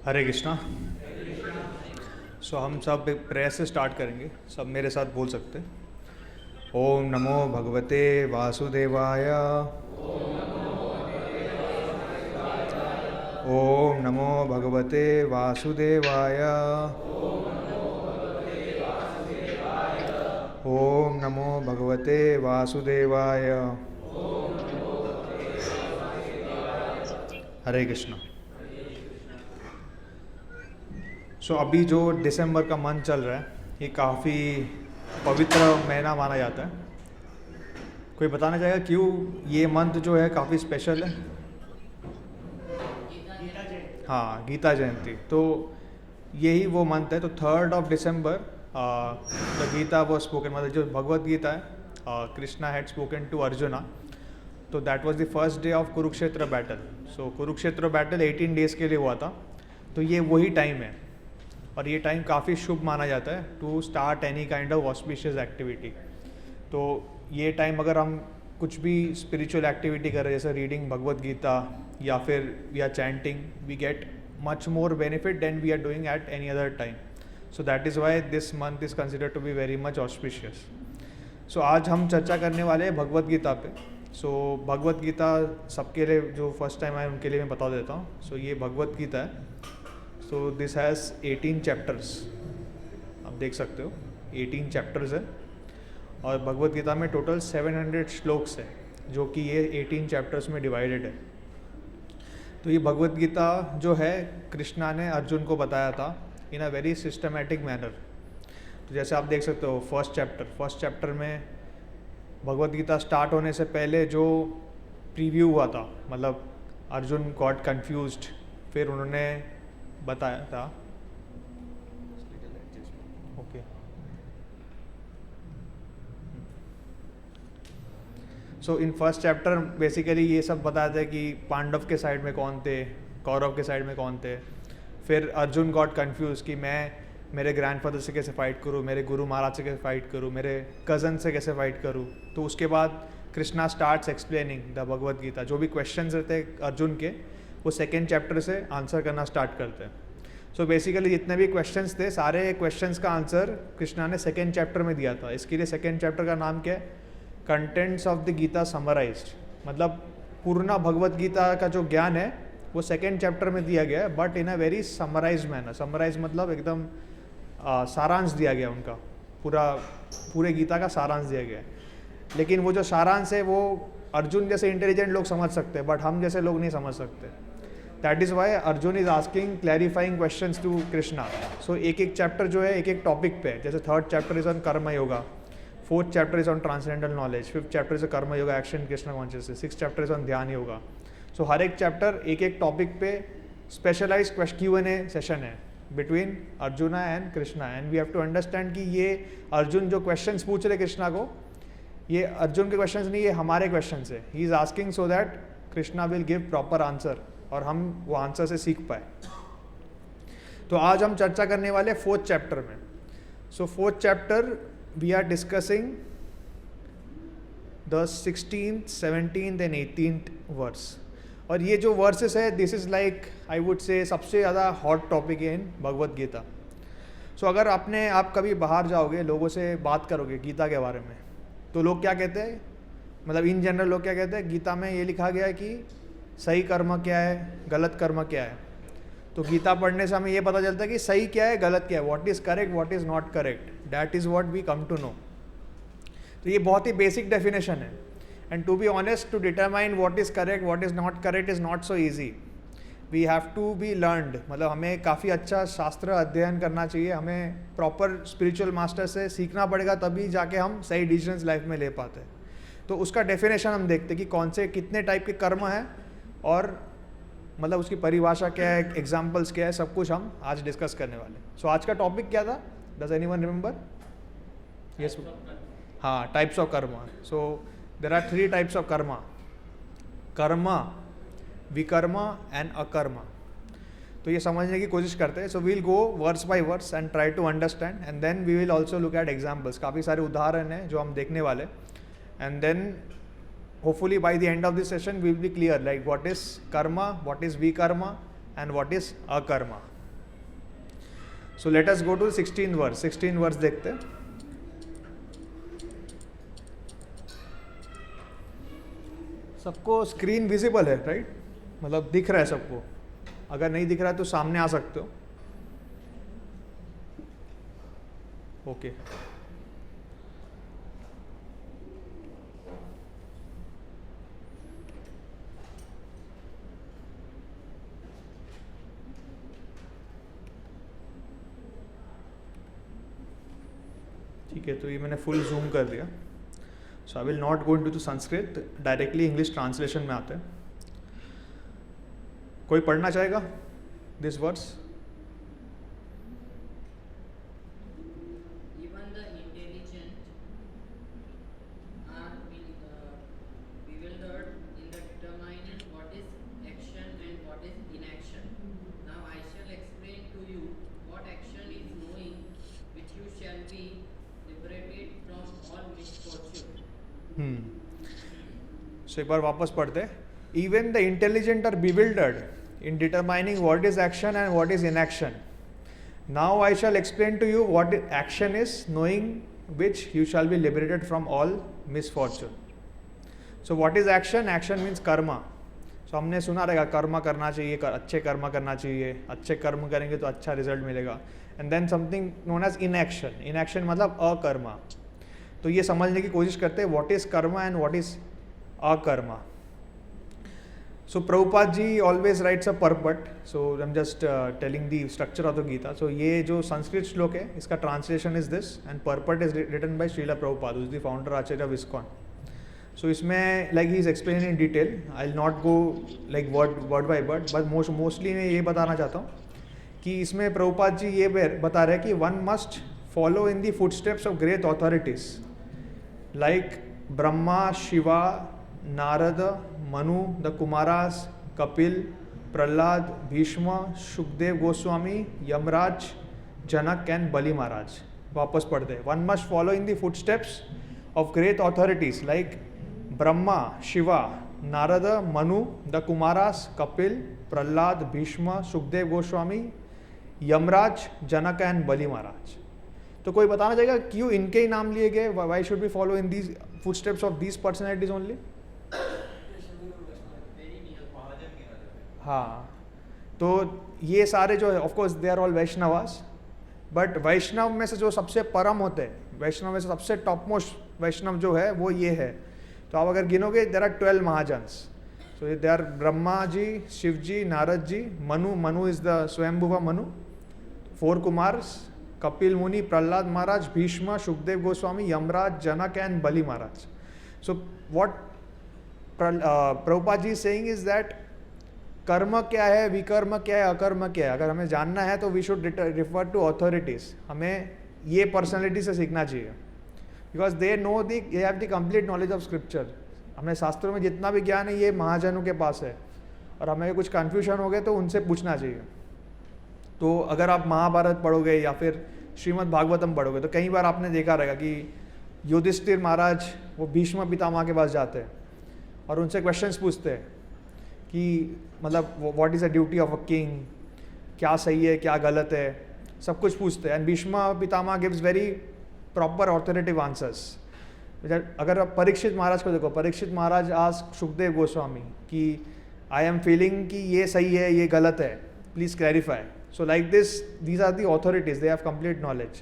हरे कृष्णा। हम सब एक प्रेयर से स्टार्ट करेंगे। सब मेरे साथ बोल सकते हैं। ओम नमो भगवते वासुदेवाय। ओम नमो भगवते वासुदेवाय। ओम नमो भगवते वासुदेवाय। हरे कृष्णा। अभी जो दिसंबर का मंथ चल रहा है, ये काफ़ी पवित्र महीना माना जाता है। कोई बताना चाहेगा क्यों ये मंथ जो है काफ़ी स्पेशल है? हाँ, गीता जयंती। तो यही वो मंथ है। तो 3rd of December the Gita was spoken, मतलब जो भगवत गीता है, Krishna had spoken to Arjuna. तो that was the first day of Kurukshetra battle. Kurukshetra battle 18 days के लिए हुआ था। तो ये वही टाइम है और ये टाइम काफ़ी शुभ माना जाता है to start any kind of auspicious activity. तो ये टाइम अगर हम कुछ भी स्पिरिचुअल एक्टिविटी कर रहे हैं, जैसे रीडिंग भगवत गीता या फिर we are chanting, we get much more benefit than we are doing at any other time. So that is why this month is considered to be very much auspicious. आज हम चर्चा करने वाले हैं भगवत गीता पे। भगवत गीता सबके लिए, जो फर्स्ट टाइम आए उनके लिए मैं बता देता हूँ। ये भगवत गीता है। This has 18 chapters. आप देख सकते हो 18 चैप्टर्स है और भगवत गीता में टोटल 700 श्लोक्स है, जो कि ये 18 चैप्टर्स में डिवाइडेड है। तो ये भगवत गीता जो है कृष्णा ने अर्जुन को बताया था इन अ वेरी सिस्टमेटिक मैनर। तो जैसे आप देख सकते हो फर्स्ट चैप्टर में भगवत गीता स्टार्ट होने से पहले जो प्रीव्यू हुआ था, मतलब अर्जुन गॉट कंफ्यूज्ड, फिर उन्होंने बताया था। Okay. In first chapter basically ये सब बताया था कि पांडव के साइड में कौन थे, कौरव के साइड में कौन थे। फिर अर्जुन गॉट कंफ्यूज कि मैं मेरे ग्रैंडफादर से कैसे फ़ाइट करूँ, मेरे गुरु महाराज से कैसे फ़ाइट करूँ, मेरे कज़न से कैसे फ़ाइट करूँ। तो उसके बाद Krishna starts explaining the Bhagavad Gita. जो भी क्वेश्चंस रहते हैं अर्जुन के, वो 2nd चैप्टर से आंसर करना स्टार्ट करते हैं। बेसिकली जितने भी क्वेश्चंस थे, सारे क्वेश्चंस का आंसर कृष्णा ने 2nd चैप्टर में दिया था। इसके लिए 2nd चैप्टर का नाम क्या है? Contents of the Gita summarised. मतलब पूर्ण भगवत गीता का जो ज्ञान है वो 2nd चैप्टर में दिया गया है, but in a very summarise manner. Summarise मतलब एकदम सारांश दिया गया उनका, पूरे गीता का सारांश दिया गया है। लेकिन वो जो सारांश है वो अर्जुन जैसे इंटेलिजेंट लोग समझ सकते हैं, बट हम जैसे लोग नहीं समझ सकते। That is why Arjun is asking clarifying questions to Krishna. एक एक चैप्टर जो है एक एक टॉपिक पे, जैसे 3rd chapter is on karma yoga, 4th chapter is on transcendental knowledge, 5th chapter is karma yoga action Krishna consciousness, 6th chapter is on dhyana yoga. हर एक चैप्टर एक एक टॉपिक पे स्पेशलाइज Q&A सेशन है between Arjuna and Krishna. And we have to understand कि ये अर्जुन जो questions पूछ रहे कृष्णा को, ये अर्जुन के क्वेश्चंस नहीं, ये हमारे क्वेश्चंस है। He is asking so that Krishna will give proper answer और हम वो आंसर से सीख पाए। तो आज हम चर्चा करने वाले 4th चैप्टर में। 4th chapter we are discussing the 16th, 17th and 18th verse. और ये जो वर्सेस है, this is like I would say सबसे ज़्यादा हॉट टॉपिक है इन भगवत गीता। अगर आप कभी बाहर जाओगे, लोगों से बात करोगे गीता के बारे में, तो लोग क्या कहते हैं, मतलब इन जनरल लोग क्या कहते हैं, गीता में ये लिखा गया है कि सही कर्म क्या है, गलत कर्म क्या है। तो गीता पढ़ने से हमें ये पता चलता है कि सही क्या है, गलत क्या है, what is correct, what is not correct. That is what we come to know. तो ये बहुत ही बेसिक डेफिनेशन है। And to be honest, to determine what is correct, what is not correct is not so easy. We have to be learned, मतलब हमें काफ़ी अच्छा शास्त्र अध्ययन करना चाहिए, हमें प्रॉपर स्पिरिचुअल मास्टर से सीखना पड़ेगा, तभी जाके हम सही डिसीजंस लाइफ में ले पाते हैं। तो उसका डेफिनेशन हम देखते हैं कि कौन से कितने टाइप के कर्म हैं और मतलब उसकी परिभाषा क्या है, एग्जाम्पल्स क्या है, सब कुछ हम आज डिस्कस करने वाले। आज का टॉपिक क्या था? Does anyone remember? यस, हाँ, types of karma. There are 3 types of karma: karma, vikarma and akarma. तो ये समझने की कोशिश करते हैं। We will go verse by verse and try to understand, and then we will also look at examples. काफ़ी सारे उदाहरण हैं जो हम देखने वाले, and then hopefully by the end of this session we will be clear like what is karma, what is vikarma and what is akarma. So let us go to 16 verse. 16 verse देखते हैं. सबको screen visible है right? मतलब दिख रहा है सबको. अगर नहीं दिख रहा है तो सामने आ सकते हो. ओके. ठीक है, तो ये मैंने फुल जूम कर दिया. So I will not go into the Sanskrit, directly English translation में आते हैं. कोई पढ़ना चाहेगा this words? Even the intelligent are bewildered in the determining what is action and what is inaction. Now I shall explain to you what action is knowing, which you shall be liberated from all misfortune. सो एक बार वापस पढ़ते. Even the intelligent are bewildered in determining what is action and what is inaction. Now I shall explain to you what action is, knowing which you shall be liberated from all misfortune. So what is action? Action means karma. So हमने सुना रहेगा कर्म करना चाहिए, अच्छे कर्म करना चाहिए, अच्छे कर्म करेंगे तो अच्छा रिजल्ट मिलेगा. And then something known as inaction. Inaction मतलब अकर्मा. तो ये समझने की कोशिश करते हैं what is karma and what is अकर्मा. So Prabhupada ji always writes a purport. So I'm just telling the structure of the Gita. So ये जो संस्कृत श्लोक है, इसका translation is this, and purport is written by Srila Prabhupada, who is the founder Acharya of ISKCON. So इसमें like he is explaining in detail. I'll not go like word by word, but mostly मैं ये बताना चाहता हूँ कि इसमें प्रभुपाद जी ये बता रहे हैं कि one must follow in the footsteps of great authorities like Brahma, Shiva, Narada, Manu, the Kumaras, Kapil, Prahlad, Bhishma, Shukdev Goswami, Yamraj, Janak and Bali Maharaj. वापस पढ़ते हैं. One must follow in the footsteps of great authorities like Brahma, Shiva, Narada, Manu, the Kumaras, Kapil, Prahlad, Bhishma, Shukdev Goswami, Yamraj, Janak and Bali Maharaj. तो कोई बताना चाहेगा क्यों इनके ही नाम लिए गए? Why should we follow in these footsteps of these personalities only? हाँ, तो ये सारे जो है of course they are all Vaishnavas, but Vaishnava में से जो सबसे परम होते हैं, वैष्णव में से सबसे टॉप मोस्ट वैष्णव जो है वो ये है. तो आप अगर गिनोगे there are 12 Mahajans. So they are Brahma ji, Shiva ji, Narad ji, Manu is the Swayambhuva Manu, 4 Kumars, Kapil Muni, Prahlad Maharaj, Bhishma, Sukhdev Goswami, Yamraj, Janak and Bali Maharaj. So what Prabhupada ji saying is that karma क्या है, विकर्म क्या है, अकर्म क्या है, अगर हमें जानना है तो we should refer to authorities. हमें ये पर्सनैलिटी से सीखना चाहिए because they know they have the complete knowledge of scripture. हमें शास्त्रों में जितना भी ज्ञान है ये महाजनों के पास है, और हमें कुछ कन्फ्यूजन हो गए तो उनसे पूछना चाहिए. तो अगर आप महाभारत पढ़ोगे या फिर श्रीमद् भागवतम पढ़ोगे तो कई बार आपने देखा रहेगा कि युधिष्ठिर महाराज वो भीष्म पितामह के पास जाते हैं और उनसे क्वेश्चंस पूछते हैं कि मतलब what is the duty of a king, क्या सही है क्या गलत है, सब कुछ पूछते हैं. And Bhishma Pitamah gives very proper authoritative answers. अगर आप परीक्षित महाराज को देखो, परीक्षित महाराज आज सुखदेव गोस्वामी कि आई एम फीलिंग कि ये सही है ये गलत है, please clarify. So like this, these are the authorities, they have complete knowledge.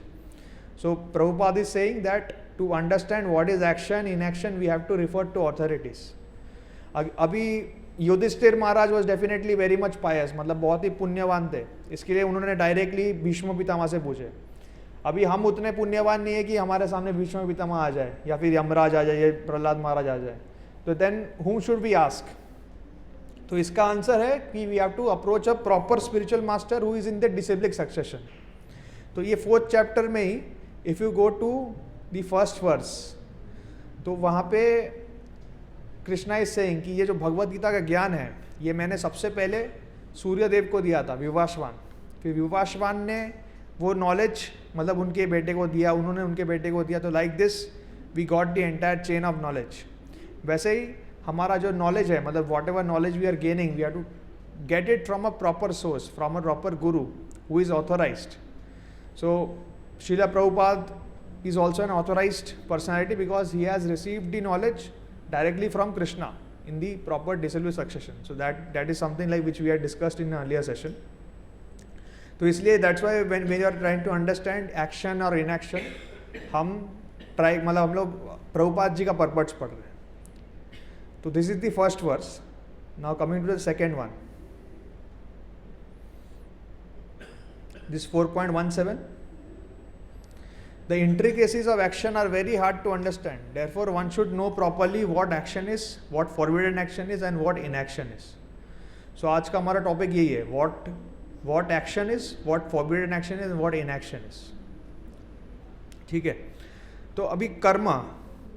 So Prabhupada is saying that to understand what is action, inaction, we have to refer to authorities. अभी युधिष्ठिर महाराज was definitely very much pious, मतलब बहुत ही पुण्यवान थे, इसके लिए उन्होंने directly Bhishma Pitamah से पूछे. अभी हम उतने पुण्यवान नहीं है कि हमारे सामने भीष्म पितामह आ जाए या फिर यमराज आ जाए या प्रहलाद महाराज आ जाए. तो then whom should we ask? तो इसका आंसर है कि we have to approach a proper spiritual master who is in the disciplic succession. तो ये 4th चैप्टर में ही if you go to the first verse तो वहाँ पे कृष्णा इज सेइंग कि ये जो भगवत गीता का ज्ञान है ये मैंने सबसे पहले सूर्यदेव को दिया था, विवाशवान. फिर विवाशवान ने वो नॉलेज मतलब उनके बेटे को दिया, उन्होंने उनके बेटे को दिया. तो like this we got the entire chain of knowledge. वैसे ही हमारा जो नॉलेज है मतलब whatever knowledge we are gaining we have to get it from a proper source, from a proper guru who is authorized. So Srila Prabhupada is also an authorized personality because he has received the knowledge directly from Krishna in the proper disciple succession. So that is something like which we had discussed in an earlier session. तो इसलिए that's why when we are trying to understand action or inaction, हम लोग प्रभुपाद जी का पर्पट्स पढ़ रहे हैं. तो this is the first verse. Now coming to the second one. This 4.17. The intricacies of action are very hard to understand. Therefore, one should know properly what action is, what forbidden action is, and what inaction is. So आज का हमारा topic यही है, what action is, what forbidden action is, and what inaction is. ठीक है. तो अभी Karma,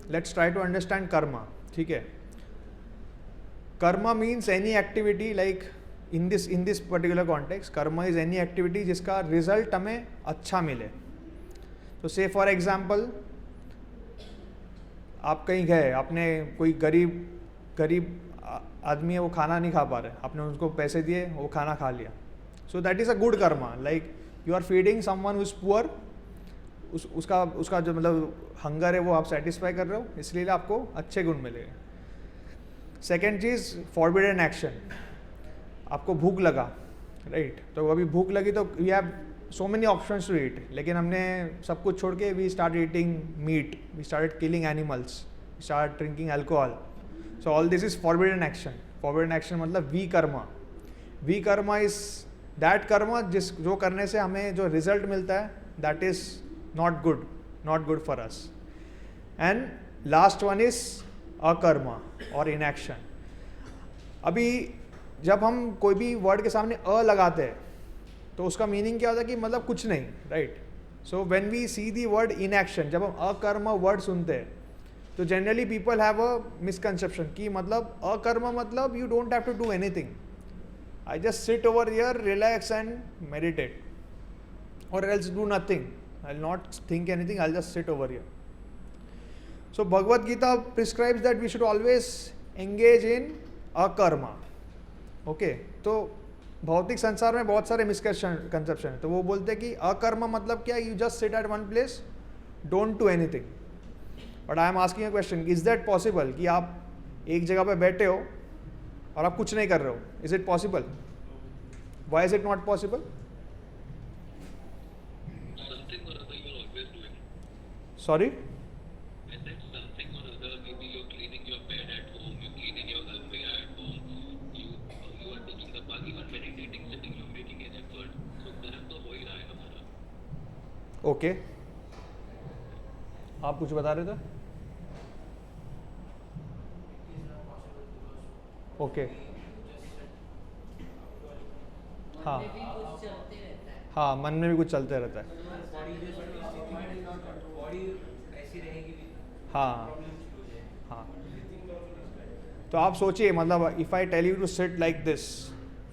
let's try to understand Karma. ठीक है. Karma means any activity like in this particular context, Karma is any activity जिसका result हमें अच्छा मिले. तो से फॉर एग्जाम्पल आप कहीं गए, आपने कोई गरीब आदमी है, वो खाना नहीं खा पा रहे, आपने उनको पैसे दिए, वो खाना खा लिया. So that is a good karma. Like you are feeding someone who is poor, उसका जो मतलब हंगर है वो आप सेटिस्फाई कर रहे हो, इसलिए आपको अच्छे गुण मिलेंगे. सेकेंड चीज़ फॉरबिडन एक्शन. आपको भूख लगा, राइट? तो अभी भूख लगी तो we have so many options to eat, लेकिन हमने सब कुछ छोड़ के we started eating meat, we started killing animals, we started drinking alcohol. So all this is forbidden action. Forbidden action मतलब विकर्मा. विकर्मा is that कर्मा जो करने से हमें जो रिजल्ट मिलता है, that is not good for us. And last one is अकर्मा और inaction. अभी जब हम कोई भी वर्ड के सामने अ लगाते हैं तो उसका मीनिंग क्या होता है कि मतलब कुछ नहीं, right? So when we see the word in action, जब हम अकर्म वर्ड सुनते हैं तो generally people have a misconception कि मतलब अकर्म मतलब you don't have to do anything, I just sit over here, relax and meditate, और else do nothing, I will not think anything, I will just sit over here. So Bhagavad Gita prescribes that we should always engage in akarma. Okay, तो भौतिक संसार में बहुत सारे misconception है. तो वो बोलते हैं कि अकर्म मतलब क्या, you just sit at one place, don't do anything. But I am asking a question, is that possible कि आप एक जगह पे बैठे हो और आप कुछ नहीं कर रहे हो? Is it possible? Why is it not possible? Sorry, okay, आप कुछ बता रहे थे? ओके, हाँ हाँ, मन में भी कुछ चलते रहता है. हाँ हाँ. तो आप सोचिए, मतलब if I tell you to sit like this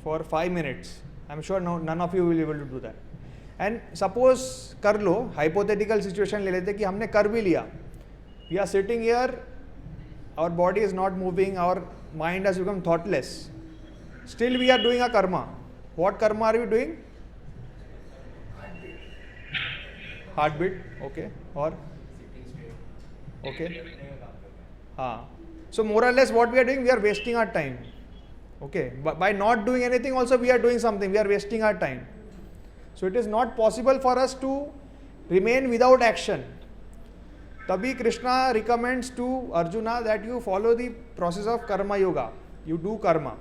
for 5 minutes, I am sure none of you will able to do that. And suppose कर लो, हाइपोथेटिकल सिचुएशन ले लेते कि हमने कर भी लिया, we are sitting here, our body is not moving, our mind has become thoughtless, still we are doing a karma. What karma are we doing? Heart beat. Okay, और ओके, हाँ. So more or less what we are doing, we are wasting our time. Okay, by not doing anything also we are doing something, we are wasting our time. So it is not possible for us to remain without action. Tabhi Krishna recommends to Arjuna that you follow the process of karma yoga. You do karma.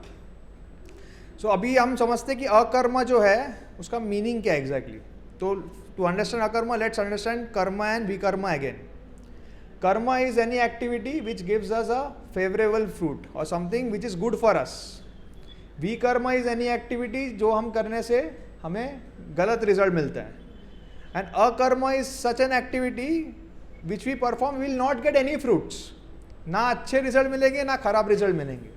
So अभी हम समझते कि अकर्मा जो है उसका meaning क्या exactly. तो to understand akarma, let's understand karma and vikarma again. Karma is any activity which gives us a favourable fruit और something which is good for us. Vikarma is any activity जो हम करने से हमें गलत रिजल्ट मिलता है. And akarma is such an activity which we perform will not get any fruits. ना अच्छे रिजल्ट मिलेंगे ना खराब रिजल्ट मिलेंगे.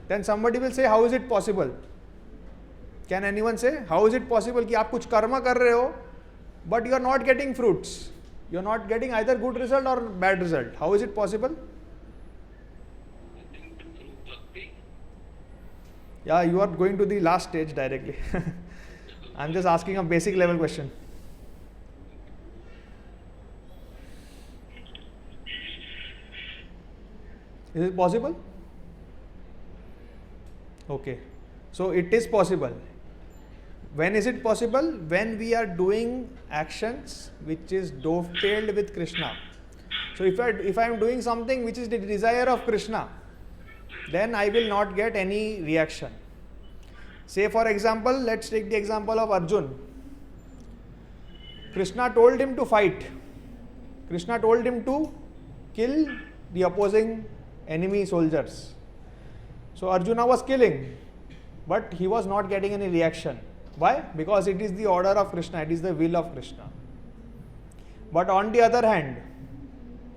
Then somebody will say how is it possible? Can anyone say how is it possible कि आप कुछ कर्मा कर रहे हो but you are not getting fruits, you are not getting either good result और bad result? How is it possible? Yeah, you are going to the last stage directly. I'm just asking a basic level question. Is it possible? Okay, so it is possible. When is it possible? When we are doing actions which is dovetailed with Krishna. So if I am doing something which is the desire of Krishna, then I will not get any reaction. Say for example, let's take the example of Arjun. Krishna told him to fight. Krishna told him to kill the opposing enemy soldiers. So Arjuna was killing, but he was not getting any reaction. Why? Because it is the order of Krishna, it is the will of Krishna. But on the other hand,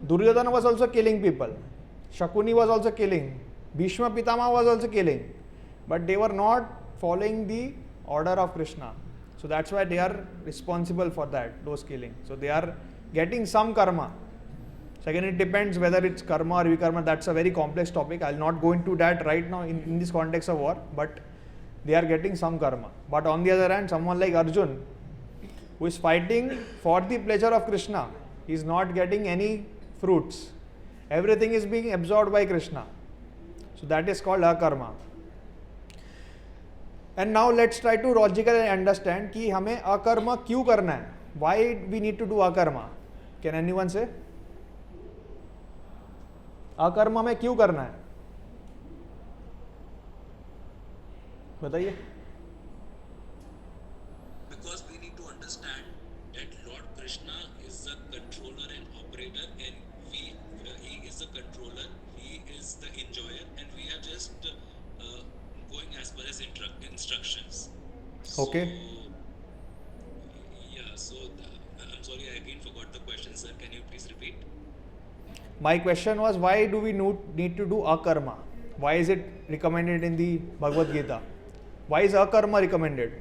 Duryodhana was also killing people. Shakuni was also killing. Bhishma Pitama was also killing. But they were not following the order of Krishna. So that's why they are responsible for that, those killing. So they are getting some karma. So again, it depends whether it's karma or vikarma. That's a very complex topic. I'll not go into that right now in this context of war. But they are getting some karma. But on the other hand, someone like Arjun, who is fighting for the pleasure of Krishna, is not getting any fruits. Everything is being absorbed by Krishna. So that is called akarma. And now let's try to logically understand कि हमें अकर्म क्यों करना है. Why we need to do अकर्मा? Can anyone say? अकर्म हमें क्यों करना है? बताइए. Because we need to understand that Lord Krishna is the controller and operator, and he is the controller, he is the enjoyer, and we are just going as per his instructions. Okay. I'm sorry, I again forgot the question, sir. Can you please repeat? My question was, why do we need to do akarma? Why is it recommended in the Bhagavad Gita? Why is akarma recommended?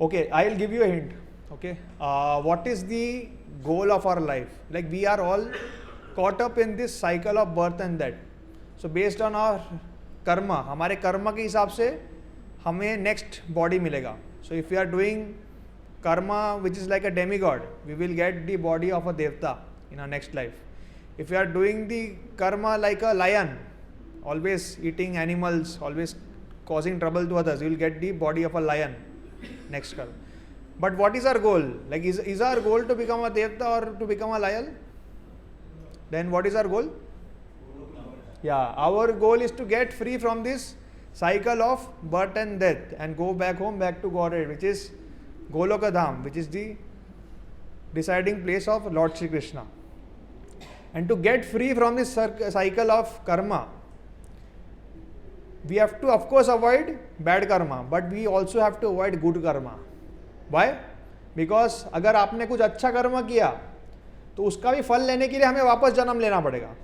Okay, I will give you a hint. Okay, what is the goal of our life? Like we are all caught up in this cycle of birth and death. So based on our karma, हमारे कर्म के हिसाब से हमें next body मिलेगा. So if we are doing karma which is like a demigod, we will get the body of a devta in our next life. If we are doing the karma like a lion, always eating animals, always causing trouble to others, you will get the body of a lion next karma. But what is our goal? Like is our goal to become a devta or to become a lion? Then what is our goal? Yeah, our goal is to get free from this cycle of birth and death and go back home, back to Godhead, which is Goloka Dham, which is the deciding place of Lord Shri Krishna. And to get free from this cycle of karma, we have to of course avoid bad karma, but we also have to avoid good karma. Why? Because अगर आपने कुछ अच्छा कर्म किया तो उसका भी फल लेने के लिए हमें वापस जन्म लेना पड़ेगा.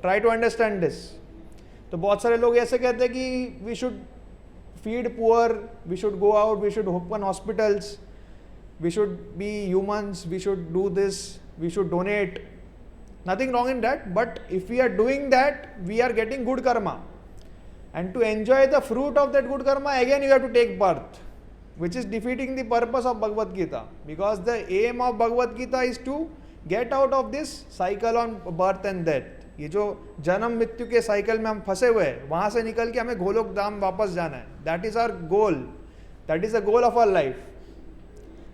Try to understand this. तो बहुत सारे लोग ऐसे कहते हैं कि we should feed poor, we should go out, we should open hospitals, we should be humans, we should do this, we should donate. Nothing wrong in that, but if we are doing that, we are getting good karma. And to enjoy the fruit of that good karma, again you have to take birth, which is defeating the purpose of Bhagavad Gita. Because the aim of Bhagavad Gita is to get out of this cycle on birth and death. ये जो जन्म मृत्यु के cycle में हम फंसे हुए हैं, वहाँ से निकल के हमें गोलोक धाम वापस जाना है. That is our goal, that is the goal of our life.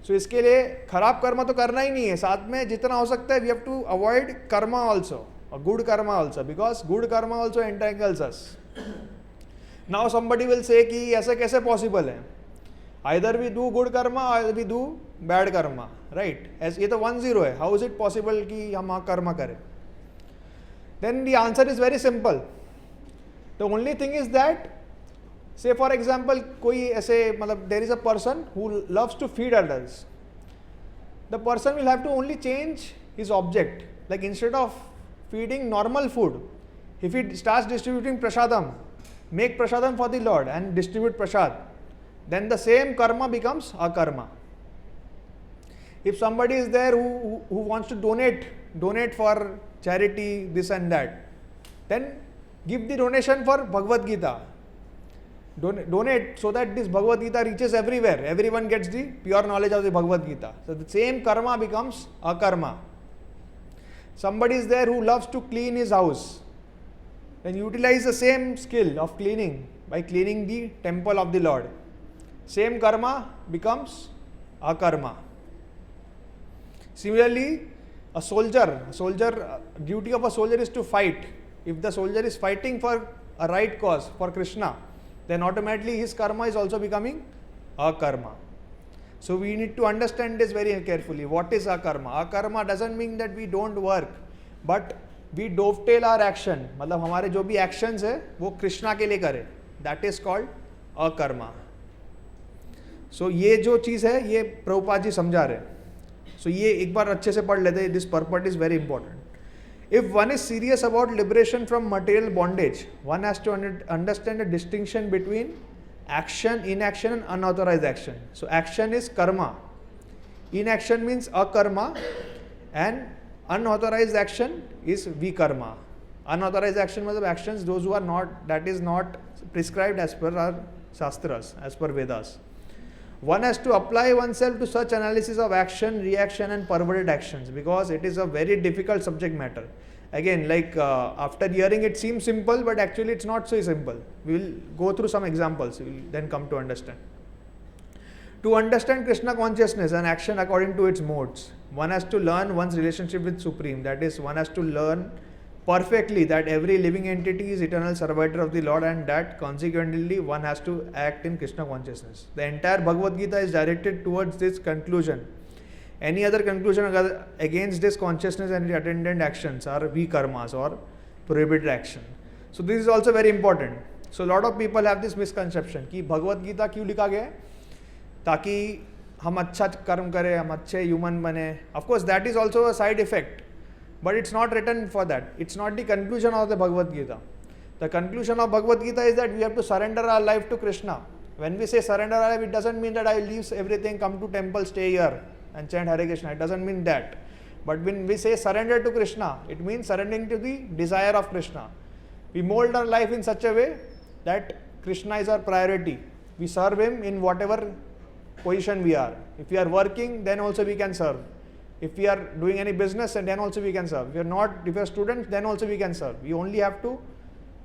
So इसके लिए खराब कर्म तो करना ही नहीं है, साथ में जितना हो सकता है we have to avoid karma also और good karma also, because good karma also entangles us. Now somebody will say कि ऐसे कैसे पॉसिबल है, either we do good karma और we do bad karma, right? ये तो 1-0 है. हाउ इज इट पॉसिबल कि हम कर्मा करें? Then the answer is very simple. The only thing is that, say for example, कोई ऐसे मतलब there is a person who loves to feed others. The person will have to only change his object. Like instead of feeding normal food, if he starts distributing prasadam, make prasadam for the Lord and distribute prasad, then the same karma becomes akarma. If somebody is there who wants to donate for charity, this and that, then give the donation for Bhagavad Gita. Donate so that this Bhagavad Gita reaches everywhere. Everyone gets the pure knowledge of the Bhagavad Gita. So the same karma becomes akarma. somebody is there who loves to clean his house, then utilize the same skill of cleaning by cleaning the temple of the Lord. Same karma becomes akarma. Similarly, a soldier, duty of a soldier is to fight. If the soldier is fighting for a right cause, for Krishna, then automatically his karma is also becoming akarma. So we need to understand this very carefully. What is akarma? Akarma doesn't mean that we don't work, but we dovetail our action. मतलब हमारे जो भी actions है वो कृष्णा के लिए करें. That is called akarma. So ये जो चीज़ है ये प्रभुपाद जी समझा रहे हैं. So ये एक बार अच्छे से पढ़ लेते हैं. This purport is very important. If one is serious about liberation from material bondage, one has to understand the distinction between action, inaction and unauthorized action. So action is karma. Inaction means akarma and unauthorized action is vikarma. Unauthorized action means actions those who are not, that is not prescribed as per our shastras, as per Vedas. One has to apply oneself to such analysis of action, reaction and perverted actions because it is a very difficult subject matter. Again, like after hearing it seems simple, but actually it's not so simple. We will go through some examples, we will then come to understand. To understand Krishna consciousness and action according to its modes, one has to learn one's relationship with Supreme. That is, one has to learn perfectly that every living entity is eternal servitor of the Lord and that consequently one has to act in Krishna consciousness. The entire Bhagavad Gita is directed towards this conclusion. Any other conclusion against this consciousness and the attendant actions are vikarmas or prohibited action. So this is also very important. So a lot of people have this misconception कि भगवत गीता क्यों लिखा गया है ताकि हम अच्छा कर्म करें, हम अच्छे ह्यूमन बने. Of course that is also a side effect, but it's not written for that. It's not the conclusion of the Bhagavad Gita. The conclusion of Bhagavad Gita is that we have to surrender our life to Krishna. When we say surrender our life, it doesn't mean that I leave everything, come to temple, stay here and chant Hare Krishna. It doesn't mean that. But when we say surrender to Krishna, it means surrendering to the desire of Krishna. We mold our life in such a way that Krishna is our priority. We serve him in whatever position we are. If we are working, then also we can serve. If we are doing any business, then also we can serve. If we are students, then also we can serve. We only have to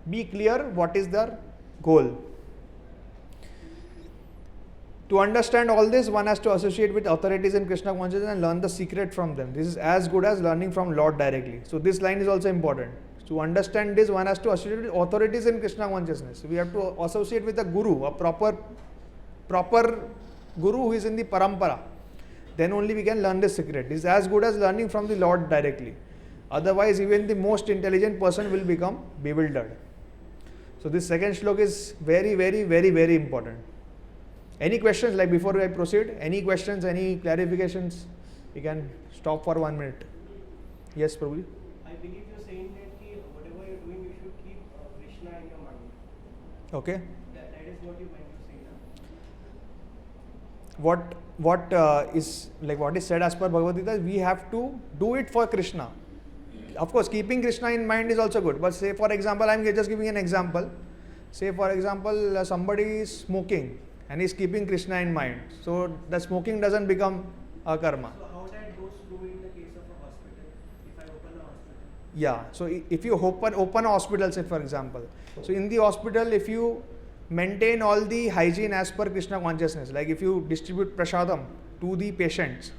be clear what is their goal. To understand all this, one has to associate with authorities in Krishna consciousness and learn the secret from them. This is as good as learning from Lord directly. So this line is also important. To understand this, one has to associate with authorities in Krishna consciousness. So we have to associate with a guru, a proper guru who is in the parampara. Then only we can learn this secret. This is as good as learning from the Lord directly. Otherwise, even the most intelligent person will become bewildered. So this second shloka is very, very, very, very important. Any questions, like before I proceed? Any questions, any clarifications? We can stop for 1 minute. Yes, Prabhu. I believe you're saying that whatever you're doing, you should keep Krishna in your mind. Okay. That is what you meant to say now. What is said as per Bhagavad Gita, we have to do it for Krishna. Of course, keeping Krishna in mind is also good. But say, for example, I'm just giving an example. Say, for example, somebody is smoking and is keeping Krishna in mind. So the smoking doesn't become a karma. So how that goes through in the case of a hospital, if I open a hospital? Yeah. So if you open a hospital, say for example. So in the hospital, if you maintain all the hygiene as per Krishna consciousness, like if you distribute prasadam to the patients,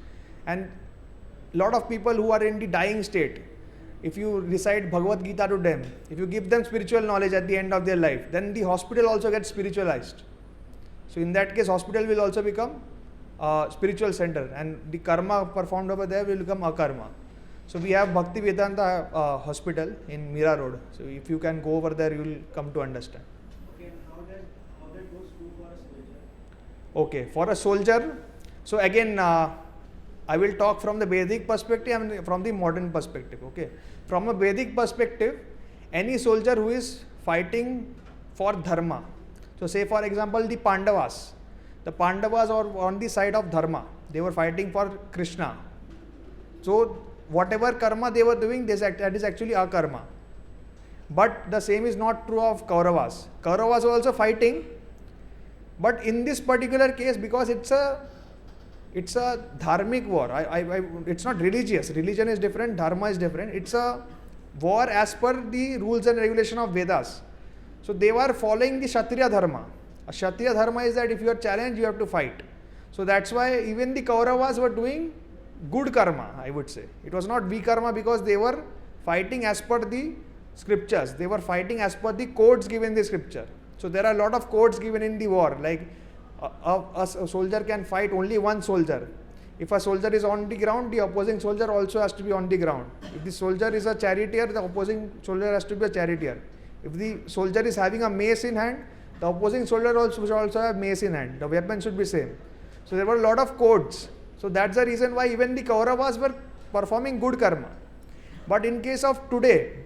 and lot of people who are in the dying state, if you recite Bhagavad Gita to them, if you give them spiritual knowledge at the end of their life, then the hospital also gets spiritualized. So in that case, hospital will also become a spiritual center and the karma performed over there will become akarma. So we have Bhakti Vedanta hospital in Mira Road. So if you can go over there, you will come to understand. Okay, and how that goes through for a soldier? Okay, for a soldier, so again, I will talk from the Vedic perspective and from the modern perspective. Okay, from a Vedic perspective, any soldier who is fighting for dharma. So say for example the Pandavas are on the side of dharma. They were fighting for Krishna. So whatever karma they were doing, that is actually akarma. But the same is not true of Kauravas. Kauravas were also fighting, but in this particular case, because it's it's a dharmic war. It's not religious. Religion is different, dharma is different. It's a war as per the rules and regulation of Vedas. So they were following the Kshatriya dharma. A Kshatriya dharma is that if you are challenged, you have to fight. So that's why even the Kauravas were doing good karma, I would say. It was not vikarma because they were fighting as per the scriptures. They were fighting as per the codes given in the scripture. So there are a lot of codes given in the war, like a soldier can fight only one soldier. If a soldier is on the ground, the opposing soldier also has to be on the ground. If the soldier is a charioteer, the opposing soldier has to be a charioteer. If the soldier is having a mace in hand, the opposing soldier also should also have mace in hand. The weapon should be same. So there were a lot of codes. So that's the reason why even the Kauravas were performing good karma. But in case of today,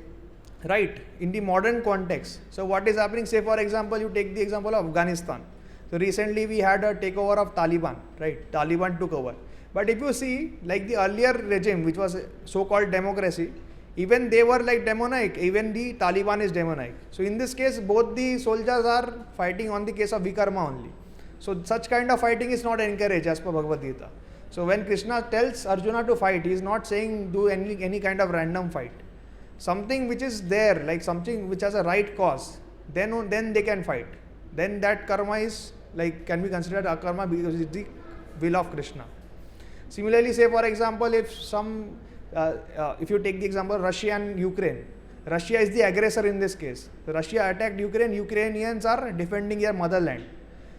right, in the modern context, so what is happening? Say for example, you take the example of Afghanistan. So recently we had a takeover of Taliban, right? Taliban took over. But if you see, like the earlier regime, which was so-called democracy, even they were like demonic. Even the Taliban is demonic. So in this case, both the soldiers are fighting on the case of vikarma only. So such kind of fighting is not encouraged as per Bhagavad Gita. So when Krishna tells Arjuna to fight, he is not saying do any kind of random fight. Something which is there, like something which has a right cause, then they can fight. Then that karma is like can be considered akarma because it's the will of Krishna. Similarly, say for example, if you take the example Russia and Ukraine, Russia is the aggressor in this case. So Russia attacked Ukraine. Ukrainians are defending their motherland.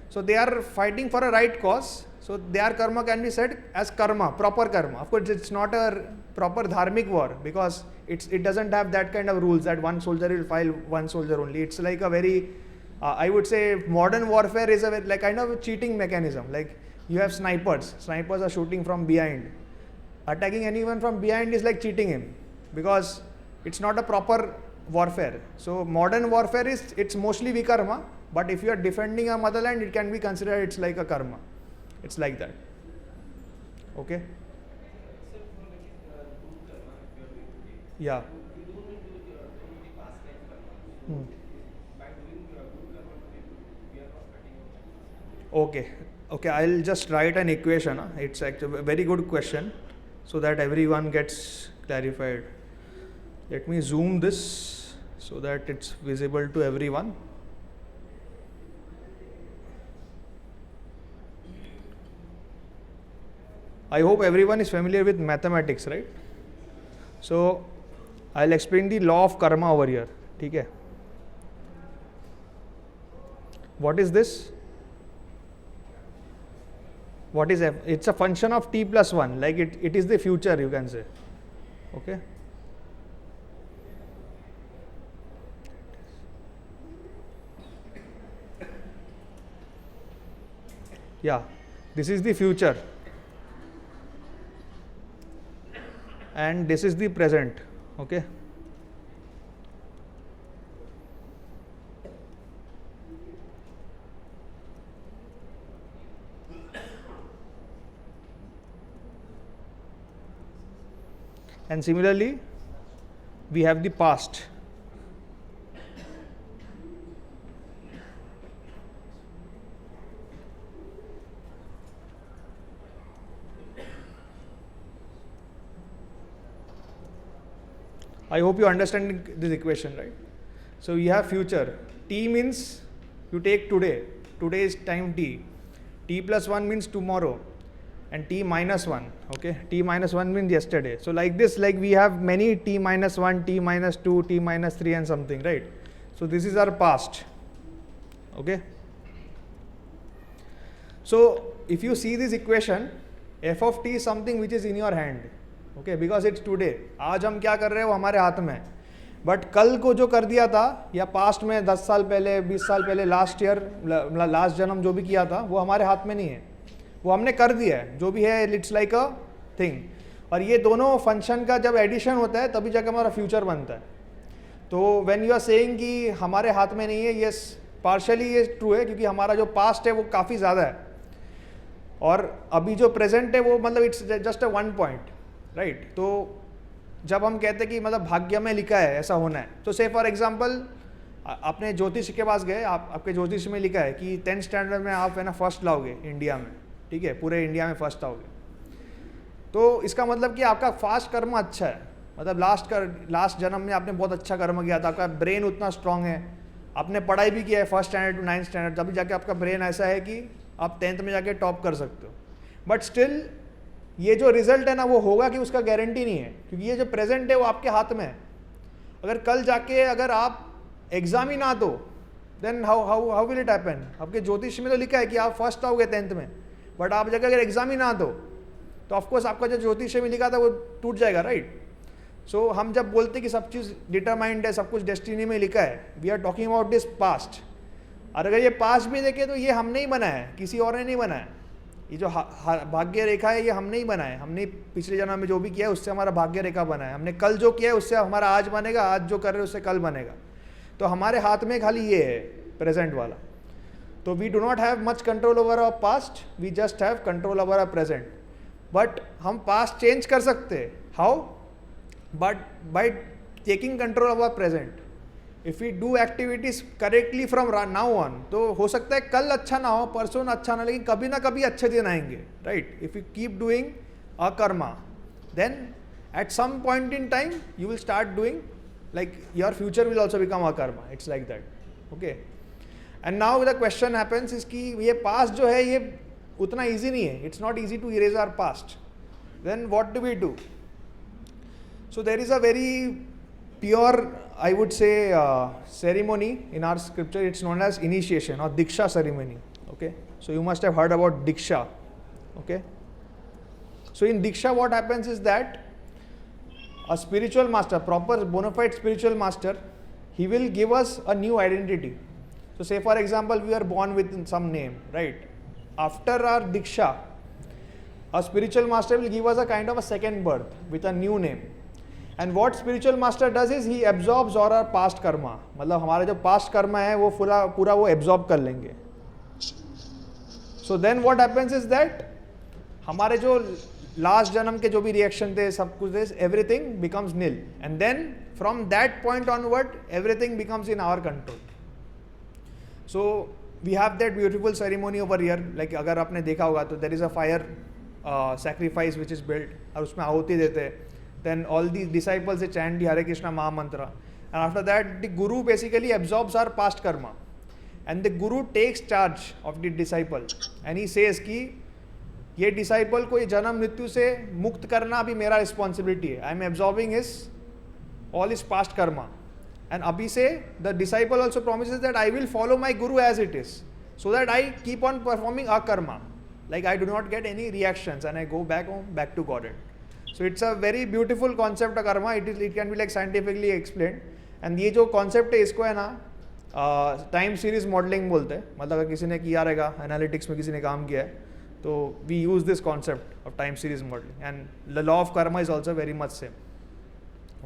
So they are fighting for a right cause. So their karma can be said as karma, proper karma. Of course, it's not a proper dharmic war because it doesn't have that kind of rules that one soldier will fight one soldier only. It's like a very, I would say, modern warfare is a like kind of a cheating mechanism. Like you have snipers. Snipers are shooting from behind. Attacking anyone from behind is like cheating him because it's not a proper warfare. So modern warfare it's mostly vikarma, but if you are defending a motherland, it can be considered it's like a karma. It's like that. Okay? Except for like good karma, if you are doing good, Yeah. you don't need to do the past life karma. By doing good karma today, we are not cutting out that past life. Okay, I'll just write an equation. It's actually a very good question so that everyone gets clarified. Let me zoom this so that it's visible to everyone. I hope everyone is familiar with mathematics, right? So I'll explain the law of karma over here. Okay? What is this? What is f? It's a function of t plus 1, like it is the future, you can say. Okay? Yeah, this is the future and this is the present. Okay? And similarly, we have the past. I hope you understand this equation, right? So you have future. T means you take today. Today is time t. T plus 1 means tomorrow. And t minus 1. Okay? T minus 1 means yesterday. So like this, like we have many t minus 1, t minus 2, t minus 3 and something, right? So this is our past. Okay? So if you see this equation, f of t is something which is in your hand. Okay, because it's today. आज हम क्या कर रहे हैं वो हमारे हाथ में है. बट कल को जो कर दिया था या पास्ट में 10 साल पहले 20 साल पहले लास्ट ईयर लास्ट जन्म जो भी किया था वो हमारे हाथ में नहीं है. वो हमने कर दिया है जो भी है. It's like a thing. और ये दोनों फंक्शन का जब एडिशन होता है तभी जाकर हमारा फ्यूचर बनता है. तो व्हेन यू आर सेइंग कि हमारे हाथ में नहीं है, यस पार्शली ये ट्रू है क्योंकि हमारा जो पास्ट है वो काफ़ी ज़्यादा है और अभी जो प्रेजेंट है वो मतलब it's just a 1 point, right. तो जब हम कहते हैं कि मतलब भाग्य में लिखा है ऐसा होना है, तो से फॉर एग्जांपल अपने ज्योतिष के पास गए, आपके ज्योतिष में लिखा है कि 10th स्टैंडर्ड में आप है ना फर्स्ट लाओगे इंडिया में, ठीक है, पूरे इंडिया में फर्स्ट आओगे, तो इसका मतलब कि आपका फास्ट कर्म अच्छा है, मतलब लास्ट जन्म में आपने बहुत अच्छा कर्म किया था, आपका ब्रेन उतना स्ट्रांग है, आपने पढ़ाई भी किया है first standard to 9th standard, तभी जाके आपका ब्रेन ऐसा है कि आप 10th में जाके टॉप कर सकते हो। बट स्टिल ये जो रिजल्ट है ना वो होगा कि उसका गारंटी नहीं है, क्योंकि ये जो प्रेजेंट है वो आपके हाथ में है। अगर कल जाके अगर आप एग्जाम ही ना दो, then how will it happen? आपके ज्योतिष में तो लिखा है कि आप फर्स्ट आओगे 10th में, बट आप जगह अगर एग्जाम ही ना दो तो ऑफकोर्स आपका जो ज्योतिष में लिखा था वो टूट जाएगा, राइट? सो हम जब बोलते हैं कि सब चीज़ डिटरमाइंड है, सब कुछ डेस्टिनी में लिखा है, we are talking about this past. और अगर ये पास्ट भी देखें तो ये हमने ही बनाया है, किसी और ने नहीं बनाया। ये जो भाग्य रेखा है ये हमने ही बनाया है, हमने पिछले जन्म में जो भी किया है उससे हमारा भाग्य रेखा बना है, हमने कल जो किया है उससे हमारा आज बनेगा, आज जो कर रहे हैं उससे कल बनेगा। तो हमारे हाथ में खाली ये है प्रेजेंट वाला। तो we do not have much control over our past, we just have control over our present. But हम पास्ट चेंज कर सकते हैं, how? But by taking control over present. If we do activities correctly from now on, तो हो सकता है कल अच्छा ना हो, परसों अच्छा ना, लेकिन कभी ना कभी अच्छे दिन आएंगे, right? If you keep doing a karma, then at some point in time you will start doing, like your future will also become a karma. It's like that, okay? And now the question happens is कि ये past जो है ये उतना easy नहीं है, it's not easy to erase our past. Then what do we do? So there is a very pure, I would say, ceremony in our scripture. It's known as initiation or diksha ceremony, okay? So you must have heard about diksha, okay? So in diksha what happens is that a spiritual master, proper bona fide spiritual master, he will give us a new identity. So say for example we are born with some name, right? After our diksha, a spiritual master will give us a kind of a second birth with a new name. And what spiritual master does is he absorbs all our past karma. मतलब हमारा जो past karma है वो पूरा वो absorb कर लेंगे. So then what happens is that हमारे जो लास्ट जन्म के जो भी रिएक्शन थे, सब कुछ थे, everything becomes nil, and then from that point onward everything becomes in our control. So we have that beautiful ceremony over here. Like अगर आपने देखा होगा तो there is a fire sacrifice which is built, और उसमें आहुति देते हैं. Then all the disciples they chant the Hare Krishna mahamantra, and after that the guru basically absorbs our past karma, and the guru takes charge of the disciple, and he says कि ये disciple को ये जन्म मृत्यु से मुक्त करना अभी मेरा रिस्पॉन्सिबिलिटी है. I am absorbing his all his past karma, and अभी से the disciple also promises that I will follow my guru as it is, so that I keep on performing akarma, like I do not get any reactions and I go back home, back to God. So it's a very beautiful concept akarma. It can be like scientifically explain. And ये जो concept है इसको है ना time series modelling बोलते हैं. मतलब अगर किसी ने किया रहेगा, एनालिटिक्स में किसी ने काम किया है, तो we use this concept of time series modeling, and the law of karma is also very much same.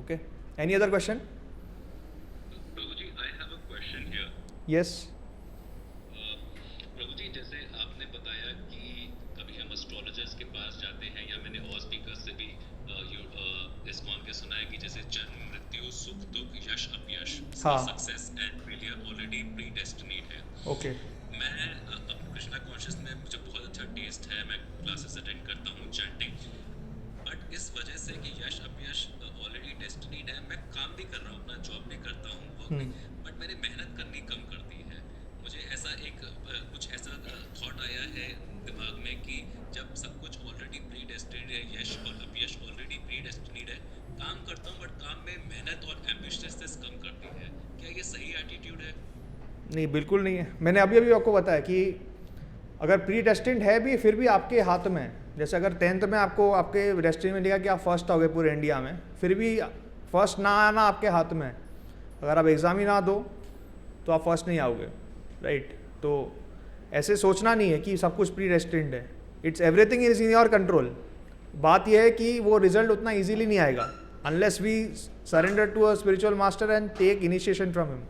Okay, any other question? Prabhuji, I have a question here. Yes. प्रभुजी, जैसे आपने बताया कि कभी हम एस्ट्रोलॉजर्स के पास जाते हैं, या मैंने और स्पीकर्स से भी इस्कॉन के सुना है कि जैसे जन्म मृत्यु सुख दुख यश अपयश, सक्सेस एंड फेलियर ऑलरेडी प्रीडेस्टिनेड है. Okay. मैं कृष्णा कॉन्शियस में मुझे बहुत अच्छा टेस्ट है, मैं क्लासेस अटेंड करता हूँ चैंटिंग, बट इस वजह से कि यश अपयश ऑलरेडी डेस्टिनीड है, मैं काम भी कर रहा हूँ, अपना जॉब भी करता हूँ, वर्क भी, बट मैंने मेहनत करनी कम कर दी है. मुझे ऐसा कुछ ऐसा थॉट आया है दिमाग में कि जब सब कुछ ऑलरेडी प्री डेस्टिनीड है, यश और अपयश ऑलरेडी प्री डेस्टिनीड है, काम करता हूँ बट काम में मेहनत और एम्बिशियसनेस कम कर दी है. क्या ये सही एटीट्यूड है? नहीं, बिल्कुल नहीं है. मैंने अभी आपको बताया कि अगर प्री डेस्टिन्ड है भी, फिर भी आपके हाथ में. जैसे अगर 10th में आपको आपके डेस्टिनी में लिखा कि आप फर्स्ट आओगे पूरे इंडिया में, फिर भी फर्स्ट ना आना आपके हाथ में. अगर आप एग्ज़ाम ही ना दो तो आप फर्स्ट नहीं आओगे, राइट? तो ऐसे सोचना नहीं है कि सब कुछ प्री डेस्टिन्ड है. It's everything is in your control. बात यह है कि वो रिजल्ट उतना ईजीली नहीं आएगा unless we surrender to a spiritual master and take initiation from him.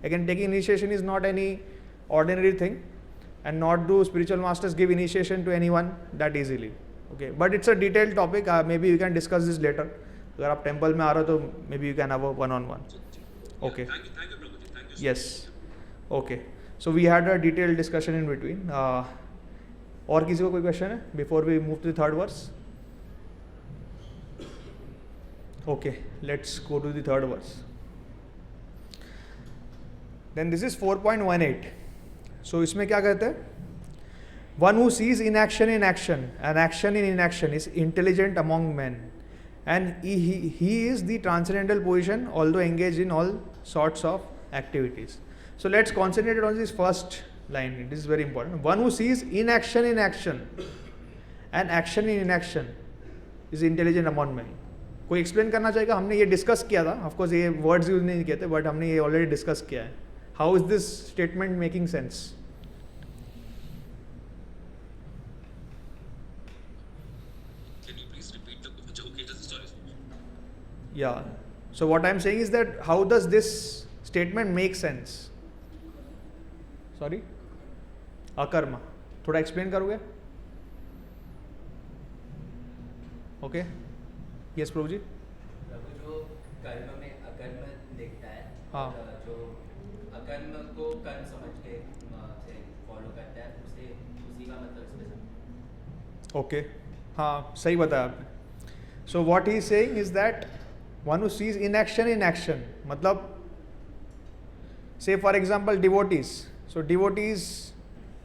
Again, taking initiation is not any ordinary thing, and not do spiritual masters give initiation to anyone that easily. Okay, but it's a detailed topic. Maybe we can discuss this later. अगर आप temple में आ रहे हो तो maybe you can have a one-on-one. Okay. Thank you, Prabhuji. Thank you. Yes. Okay. So we had a detailed discussion in between. और किसी को कोई क्वेश्चन है before we move to the third verse? Okay, let's go to the third verse. Then this is 4.18. सो इसमें क्या कहते हैं? One who sees inaction in action and action in inaction is intelligent among men, and he is the transcendental position, although engaged in all sorts of activities. So let's concentrate on this first line. This is very important. One who sees inaction in action and action in inaction is intelligent among men. कोई explain करना चाहेगा? हमने ये discuss किया था. Of course ये words use नहीं किए थे, बट हमने ये ऑलरेडी डिस्कस किया है. How is this statement making sense? Yeah. So what I'm saying is that how does this statement make sense? Sorry? अकर्मा. थोड़ा एक्सप्लेन करोगे? ओके. यस प्रभु जी. प्रभु जो कर्म में अकर्म देखता है, हाँ. जो अकर्म को कर्म समझ के फॉलो करता है, उसे उसी का मतलब इसमें समझ. ओके. हाँ, सही बताया आपने. So what he is saying is that one who sees inaction in action, मतलब say for example devotees. So devotees,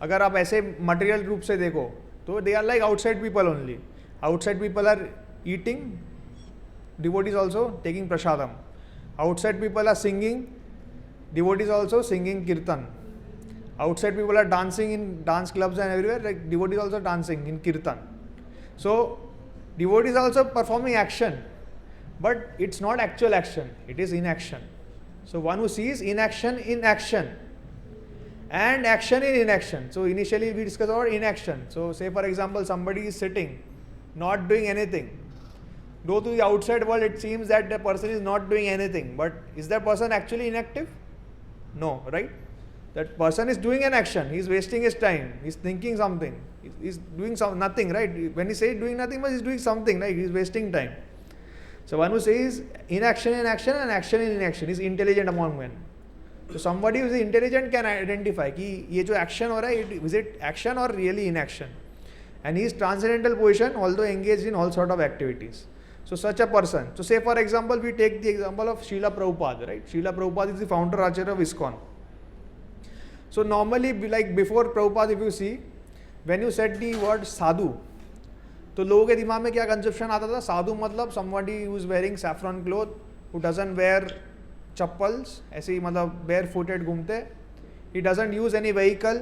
अगर आप ऐसे material रूप से देखो तो they are like outside people only. Outside people are eating, devotees also taking prasadam. Outside people are singing, devotees also singing kirtan. Outside people are dancing in dance clubs and everywhere, like devotees also dancing in kirtan. So devotees also performing action, but it's not actual action, it is inaction. So one who sees inaction in action and action in inaction. So initially we discussed about inaction. So say for example somebody is sitting, not doing anything. Though to the outside world it seems that the person is not doing anything, but is that person actually inactive? No, right? That person is doing an action, he is wasting his time, he is thinking something, he is doing nothing, right? When he says doing nothing, but he is doing something, right? He is wasting time. So one who says inaction in action and action in inaction is intelligent among men. So somebody who is intelligent can identify कि ये जो action हो रहा है, is it action or really inaction? And he is transcendental position, although engaged in all sort of activities. So such a person. So say for example we take the example of Srila Prabhupada, right? Srila Prabhupada is the founder Acharya of ISKCON. So normally, like before Prabhupada, if you see, when you said the word sadhu, तो लोगों के दिमाग में क्या conception आता था? साधु मतलब somebody who is wearing saffron cloth, who doesn't wear chappals, ऐसे ही मतलब bare footed घूमते, he doesn't use any vehicle,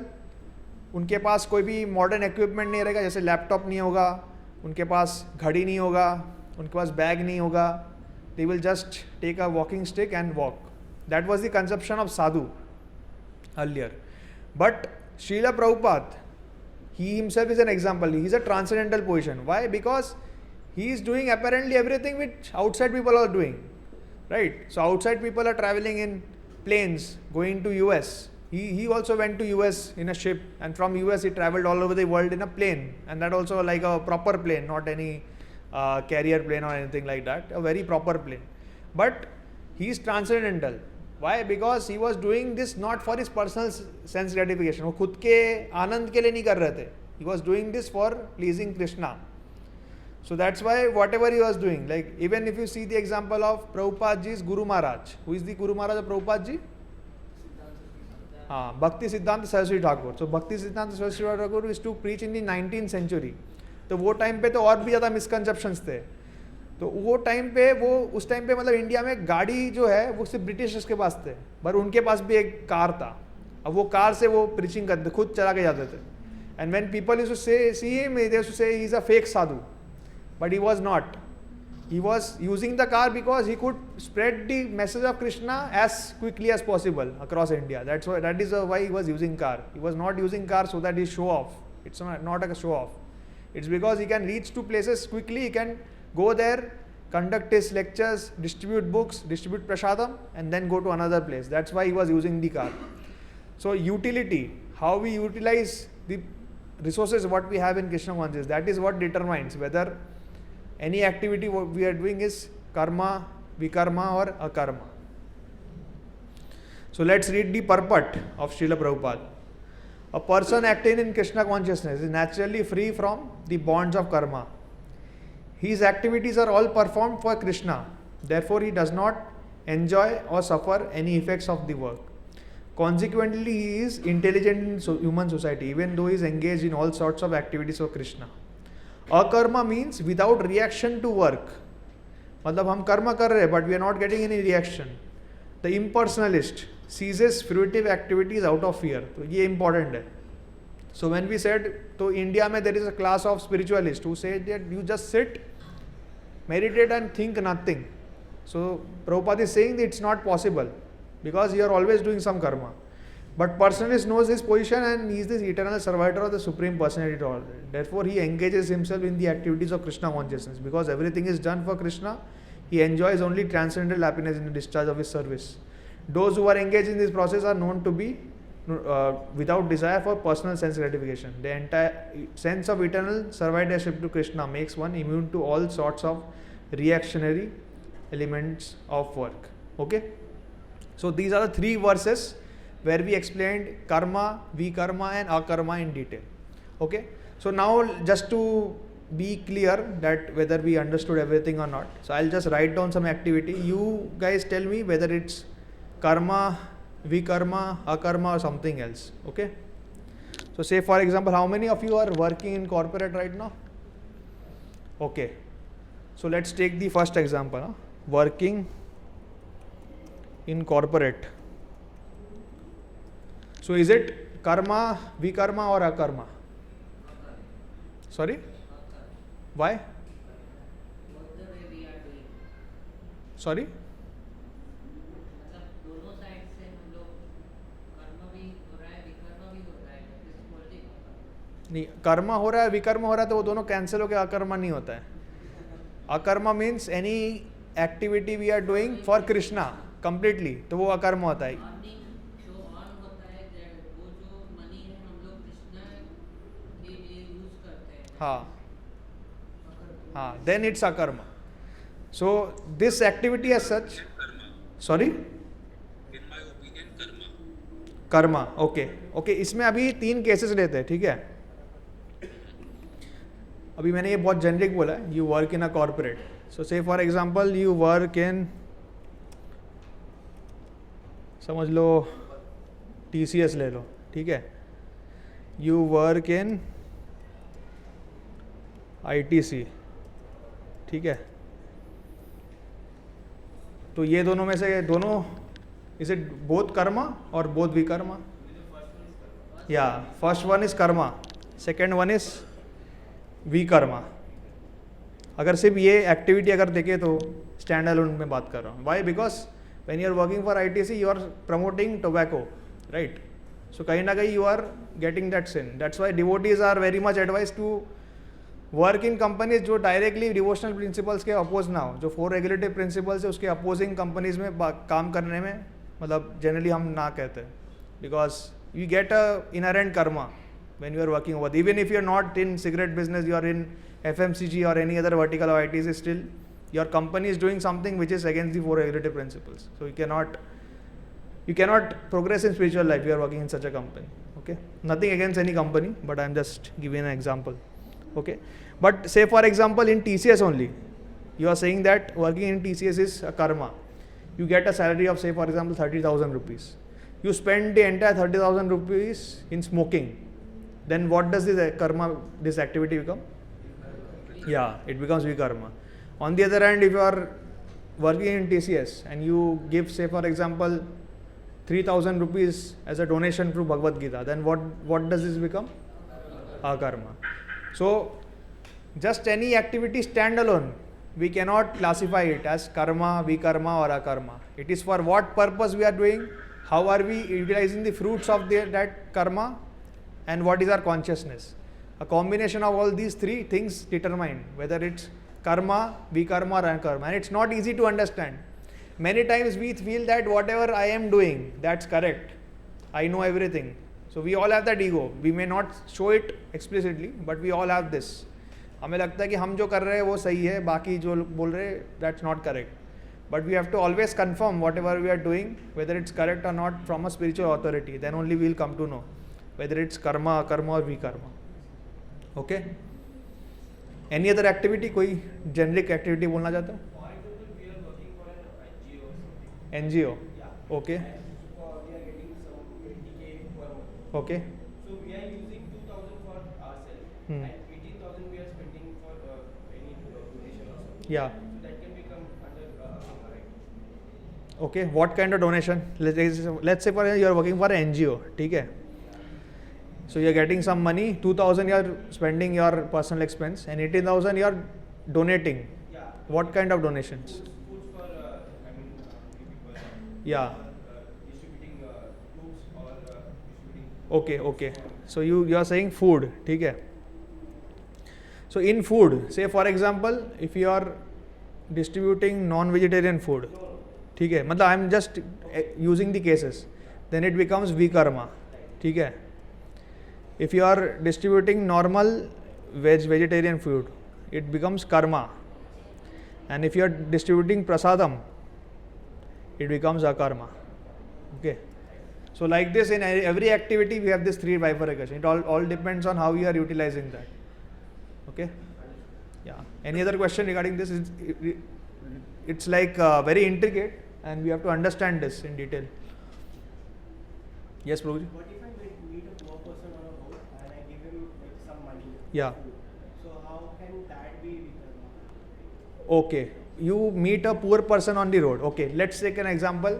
उनके पास कोई भी मॉडर्न इक्विपमेंट नहीं रहेगा, जैसे लैपटॉप नहीं होगा, उनके पास घड़ी नहीं होगा, उनके पास बैग नहीं होगा, they will just take a walking stick and walk. That was the conception of sadhu earlier. But Srila Prabhupada, he himself is an example. He is a transcendental position. Why? Because he is doing apparently everything which outside people are doing, right? So outside people are traveling in planes, going to US. He also went to US in a ship, and from US he traveled all over the world in a plane, and that also like a proper plane, not any carrier plane or anything like that, a very proper plane. But he is transcendental. Why? Because he was doing this not for his personal sense gratification. वो खुद के आनंद के लिए नहीं कर रहे थे. He was doing this for pleasing Krishna. So that's why whatever he was doing, like even if you see the example of Prabhupada ji's Guru Maharaj. Who is the Guru Maharaj of Prabhupada ji? हाँ, Bhakti Siddhanta Saraswati Thakur. So Bhakti Siddhanta Saraswati Thakur used to preach in the 19th century. तो वो time पे तो और भी ज़्यादा misconceptions थे. तो वो टाइम पे उस टाइम पे मतलब इंडिया में गाड़ी जो है वो सिर्फ ब्रिटिशर्स के पास थे, पर उनके पास भी एक कार था. अब वो कार से वो प्रीचिंग करते, खुद चला के जाते थे. And when people used to say see him, they used to say he is a fake sadhu, but he was not. He was using the car because he could spread the message of Krishna as quickly as possible across India. That is why he was using car. He was not using car so that he show off. It's not a show off. It's because he can reach to places quickly. He can go there, conduct his lectures, distribute books, distribute prasadam, and then go to another place. That's why he was using the car. So utility, how we utilize the resources what we have in Krishna consciousness, that is what determines whether any activity what we are doing is karma, vikarma or akarma. So let's read the purport of Srila Prabhupada. A person acting in Krishna consciousness is naturally free from the bonds of karma. His activities are all performed for Krishna. Therefore, he does not enjoy or suffer any effects of the work. Consequently, he is intelligent in human society, even though he is engaged in all sorts of activities for Krishna. Akarma means without reaction to work. मतलब हम कर्म कर रहे हैं but we are not getting any reaction. The impersonalist ceases fruitive activities out of fear. तो ये important है. So when we said, तो India में there is a class of spiritualists who say that you just sit, meditate and think nothing. So Prabhupada is saying that it's not possible because you are always doing some karma. But personalist knows his position and he is the eternal survivor of the Supreme Personality. Therefore, he engages himself in the activities of Krishna consciousness. Because everything is done for Krishna, he enjoys only transcendental happiness in the discharge of his service. Those who are engaged in this process are known to be without desire for personal sense gratification. The entire sense of eternal survivorship to Krishna makes one immune to all sorts of reactionary elements of work. Okay? So, these are the three verses where we explained karma, vikarma and akarma in detail. Okay? So now just to be clear that whether we understood everything or not, so I'll just write down some activity. You guys tell me whether it's karma, vikarma, akarma or something else. Okay? So say for example, how many of you are working in corporate right now? Okay. So let's take the first example. Huh? Working in corporate. So is it karma, vikarma or akarma? Sorry? Why? Both the way we are doing. Sorry? मतलब दोनों side से हम लोग कर्म भी हो रहा है विकर्म भी हो रहा है इस पॉलिटिक्स नहीं, कर्मा हो रहा है विकर्म हो रहा है तो वो दोनों कैंसिल होकर अकर्मा नहीं होता है. Akarma means any activity we are doing for Krishna completely, तो वो अकर्म होता है. हाँ, then it's akarma. So this activity as such, sorry? In my opinion, Karma. Okay. इसमें अभी 3 केसेस लेते हैं, ठीक है? अभी मैंने ये बहुत जेनरिक बोला है. You work in a corporate. So say for example you work in, समझ लो TCS ले लो, ठीक है? यू वर्क इन ITC, ठीक है? तो ये दोनों में से दोनों, इज इट बोथ कर्मा और बोथ विकर्मा? या first one is karma, second one is vikarma. अगर सिर्फ ये एक्टिविटी अगर देखें तो स्टैंड अलोन में बात कर रहा हूँ. Why? Because when you are working for ITC you are promoting tobacco, right? So कहीं ना कहीं you are getting that sin. That's why devotees are very much advise to work in companies जो directly devotional principles के oppose ना हो. जो 4 regulative principles है उसके अपोजिंग कंपनीज में काम करने में मतलब जनरली हम ना कहते हैं. Because you get a inherent Karma when you are working over. Even if you are not in cigarette business, you are in FMCG or any other vertical of ITs, still your company is doing something which is against the 4 regulative principles. So you cannot progress in spiritual life. You are working in such a company. Okay, nothing against any company, but I am just giving an example. Okay, but say for example in TCS only, you are saying that working in TCS is a karma. You get a salary of say for example 30,000 rupees. You spend the entire 30,000 rupees in smoking. Then what does this karma, this activity become? Yeah, it becomes vikarma. On the other hand, if you are working in TCS and you give say for example 3,000 rupees as a donation to Bhagavad Gita, then what does this become? Akarma. So just any activity standalone, we cannot classify it as karma, vikarma or akarma. It is for what purpose we are doing, how are we utilizing the fruits of that karma, and what is our consciousness. A combination of all these 3 things determine whether it's karma, vikarma or akarma. And it's not easy to understand. Many times we feel that whatever I am doing, that's correct. I know everything. So we all have that ego. We may not show it explicitly, but we all have this. हमें लगता है कि हम जो कर रहे हैं वो सही है, बाकी जो बोल रहे हैं that's not correct. But we have to always confirm whatever we are doing, whether it's correct or not from a spiritual authority. Then only we will come to know. whether it's karma, akarma or vikarma. Okay? Any other activity? कोई generic activity बोलना चाहता है? For example, we are working for an NGO or something. NGO. Yeah. Okay. And we are getting some 20K per month. Okay. So we are using 2,000 for ourselves Hmm. and 18,000 we are spending for any donation or something. Yeah. So that can become under Akarma, right? Okay. What kind of donation? Let's say for you are working for an NGO. ठीक है? So you are getting some money. 2,000 you are spending your personal expense, and 18,000 you are donating. Yeah. What kind of donations? Foods for, people. Yeah. Distributing fruits or distributing. Okay. Okay. So you are saying food. ठीक है? So in food, say for example, if you are distributing non-vegetarian food, ठीक है? मतलब I am just using the cases. Then it becomes vikarma. ठीक है? If you are distributing normal vegetarian food, it becomes karma. And if you are distributing prasadam, it becomes akarma. Okay. So like this, in every activity we have this three bifurcation. It all depends on how we are utilizing that. Okay. Yeah. Any other question regarding this? It's like very intricate, and we have to understand this in detail. Yes, Prabhuji. What if I meet a poor person on a road and I give him some money? Yeah. So how can that be vikarma? Okay. You meet a poor person on the road. Okay. Let's take an example.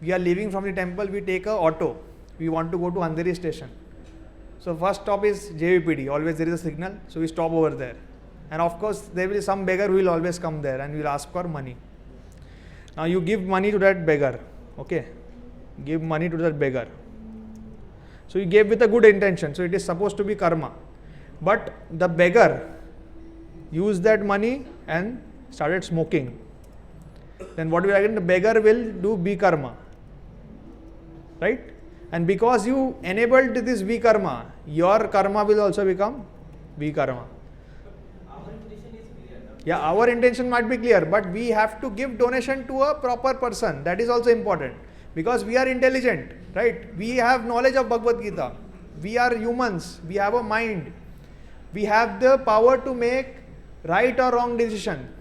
We are leaving from the temple. We take a auto. We want to go to Andheri station. So first stop is JVPD. Always there is a signal. So we stop over there. And of course there will be some beggar who will always come there and will ask for money. Now you give money to that beggar. Okay. Give money to that beggar. So you gave with a good intention. So it is supposed to be karma. But the beggar used that money and started smoking. Then what will happen? The beggar will do vikarma. Right? And because you enabled this vikarma, your karma will also become vikarma. Our intention is clear. No? Yeah, our intention might be clear, but we have to give donation to a proper person. That is also important. Because we are intelligent, right? We have knowledge of Bhagavad Gita. We are humans. We have a mind. We have the power to make right or wrong decision.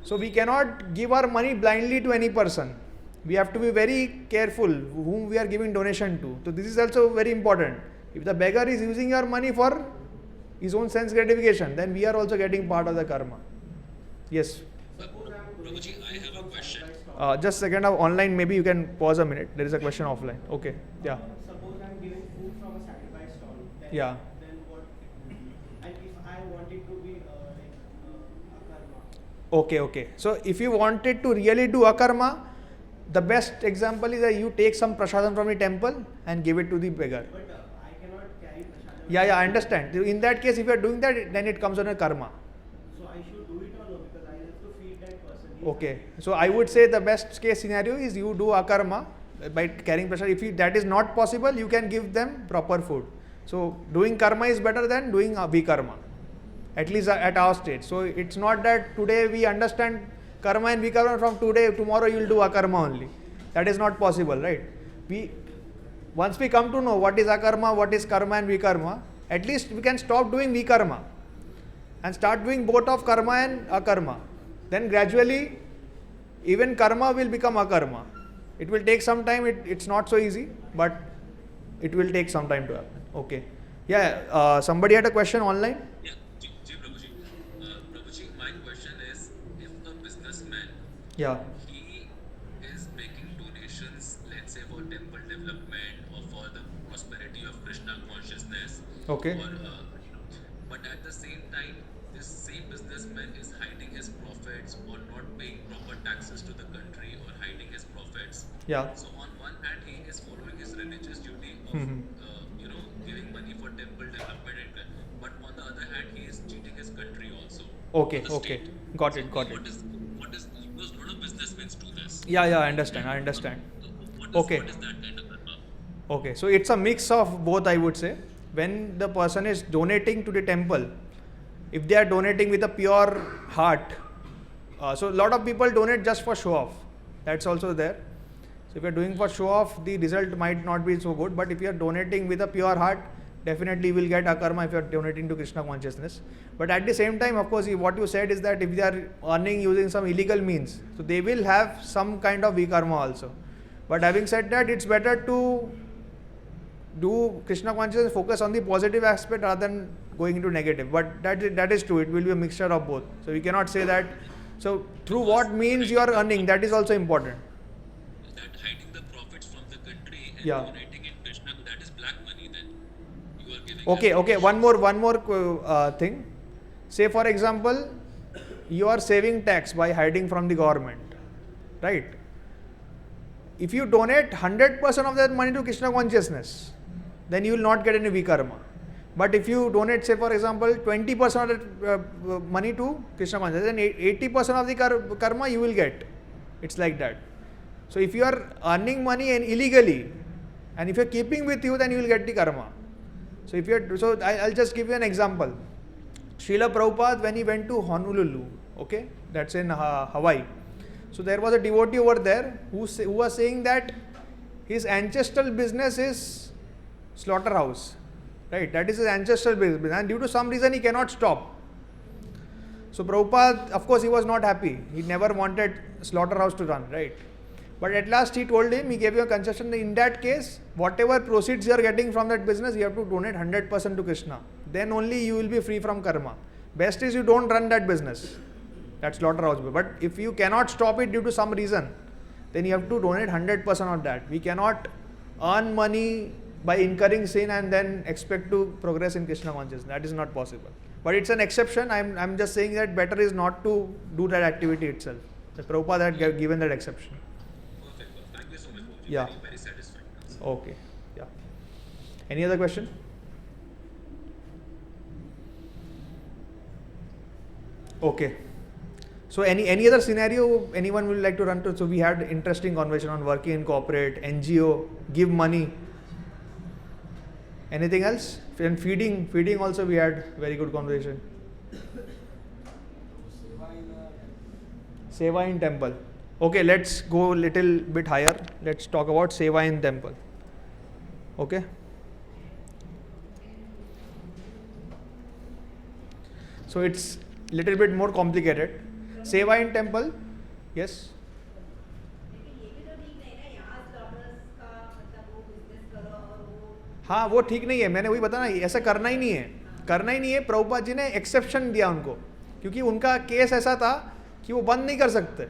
So we cannot give our money blindly to any person. We have to be very careful whom we are giving donation to. So this is also very important. If the beggar is using your money for his own sense gratification, then we are also getting part of the karma. Yes. Prabhuji, I have a question. Just second of online, maybe you can pause a minute. There is a question offline. Okay. Yeah. Suppose I'm giving food from a sacrifice stall. Then, Yeah. Then what? And if I want it to be akarma. Okay, okay. So if you wanted to really do akarma, the best example is that you take some prasadam from the temple and give it to the beggar. But I cannot carry prasadam. Yeah, I understand. In that case, if you are doing that, then it comes under karma. So I should do it or no? Because I have to feed that person. Okay. So I would say the best case scenario is you do akarma by carrying prasadam. If that is not possible, you can give them proper food. So doing karma is better than doing vikarma, at least at our stage. So it's not that today we understand karma and vikarma, from today, tomorrow you will do akarma only. That is not possible, right? Once we come to know what is akarma, what is karma and vikarma, at least we can stop doing vikarma and start doing both of karma and akarma. Then gradually even karma will become akarma. It will take some time. It's not so easy, but it will take some time to happen. Okay. Yeah. Somebody had a question online? Yeah, Prabhuji. Prabhuji, my question is, if a businessman, Yeah. he is making donations, let's say for temple development or for the prosperity of Krishna consciousness, Okay. or, but at the same time, this same businessman is hiding his profits or not paying proper taxes to the country or hiding his profits. Yeah. So on one hand, he is following his religious duty of, Mhm. giving money for temple development, but on the other hand, he is cheating his country also. Okay. the Okay. state. Got So it. Got it. What is because a lot of businessmen do this. Yeah. Yeah. I understand. I understand. Okay. What is that kind of karma? Okay, so it's a mix of both, I would say. When the person is donating to the temple, if they are donating with a pure heart, so a lot of people donate just for show off. That's also there. So if you're doing for show off, the result might not be so good. But if you're donating with a pure heart, definitely you will get akarma if you're donating to Krishna consciousness. But at the same time, of course, what you said is that if they are earning using some illegal means, so they will have some kind of vikarma also. But having said that, it's better to do Krishna consciousness, focus on the positive aspect rather than going into negative. But that is true. It will be a mixture of both. So we cannot say that. So through what means you are earning, that is also important. That hiding the profits from the country and Yeah. donating in Krishna, that is black money then. You are giving Okay. One more thing. Say for example, you are saving tax by hiding from the government, right? If you donate 100% of that money to Krishna consciousness, then you will not get any vikarma. But if you donate, say for example, 20% of that money to Krishna consciousness, then 80% of the karma you will get. It's like that. So if you are earning money and illegally, and if you are keeping with you, then you will get the karma. So if you I'll just give you an example. Srila Prabhupada, when he went to Honolulu, okay, that's in Hawaii. So there was a devotee over there who was saying that his ancestral business is slaughterhouse, right? That is his ancestral business, and due to some reason he cannot stop. So Prabhupada, of course, he was not happy. He never wanted slaughterhouse to run, right? But at last he told him, he gave you a concession. In that case, whatever proceeds you are getting from that business, you have to donate 100% to Krishna. Then only you will be free from karma. Best is you don't run that business. That's slaughterhouse. But if you cannot stop it due to some reason, then you have to donate 100% of that. We cannot earn money by incurring sin and then expect to progress in Krishna consciousness. That is not possible. But it's an exception. I'm just saying that better is not to do that activity itself. The Prabhupada had given that exception. Perfect. Thank you so much, Babuji. Yeah. Very satisfying answer. Okay. Yeah. Any other question? Okay. So any other scenario anyone would like to run to? So we had interesting conversation on working in corporate, NGO, give money. Anything else? And feeding also we had very good conversation. Seva in temple. Okay, let's go a little bit higher. Let's talk about Seva in temple. Okay. So it's little bit more complicated. Seva in temple, yes. हाँ वो ठीक नहीं है, मैंने वही बताया ना, ऐसा करना ही नहीं है। प्रभुपाद जी ने एक्सेप्शन दिया उनको, क्योंकि उनका केस ऐसा था कि वो बंद नहीं कर सकते।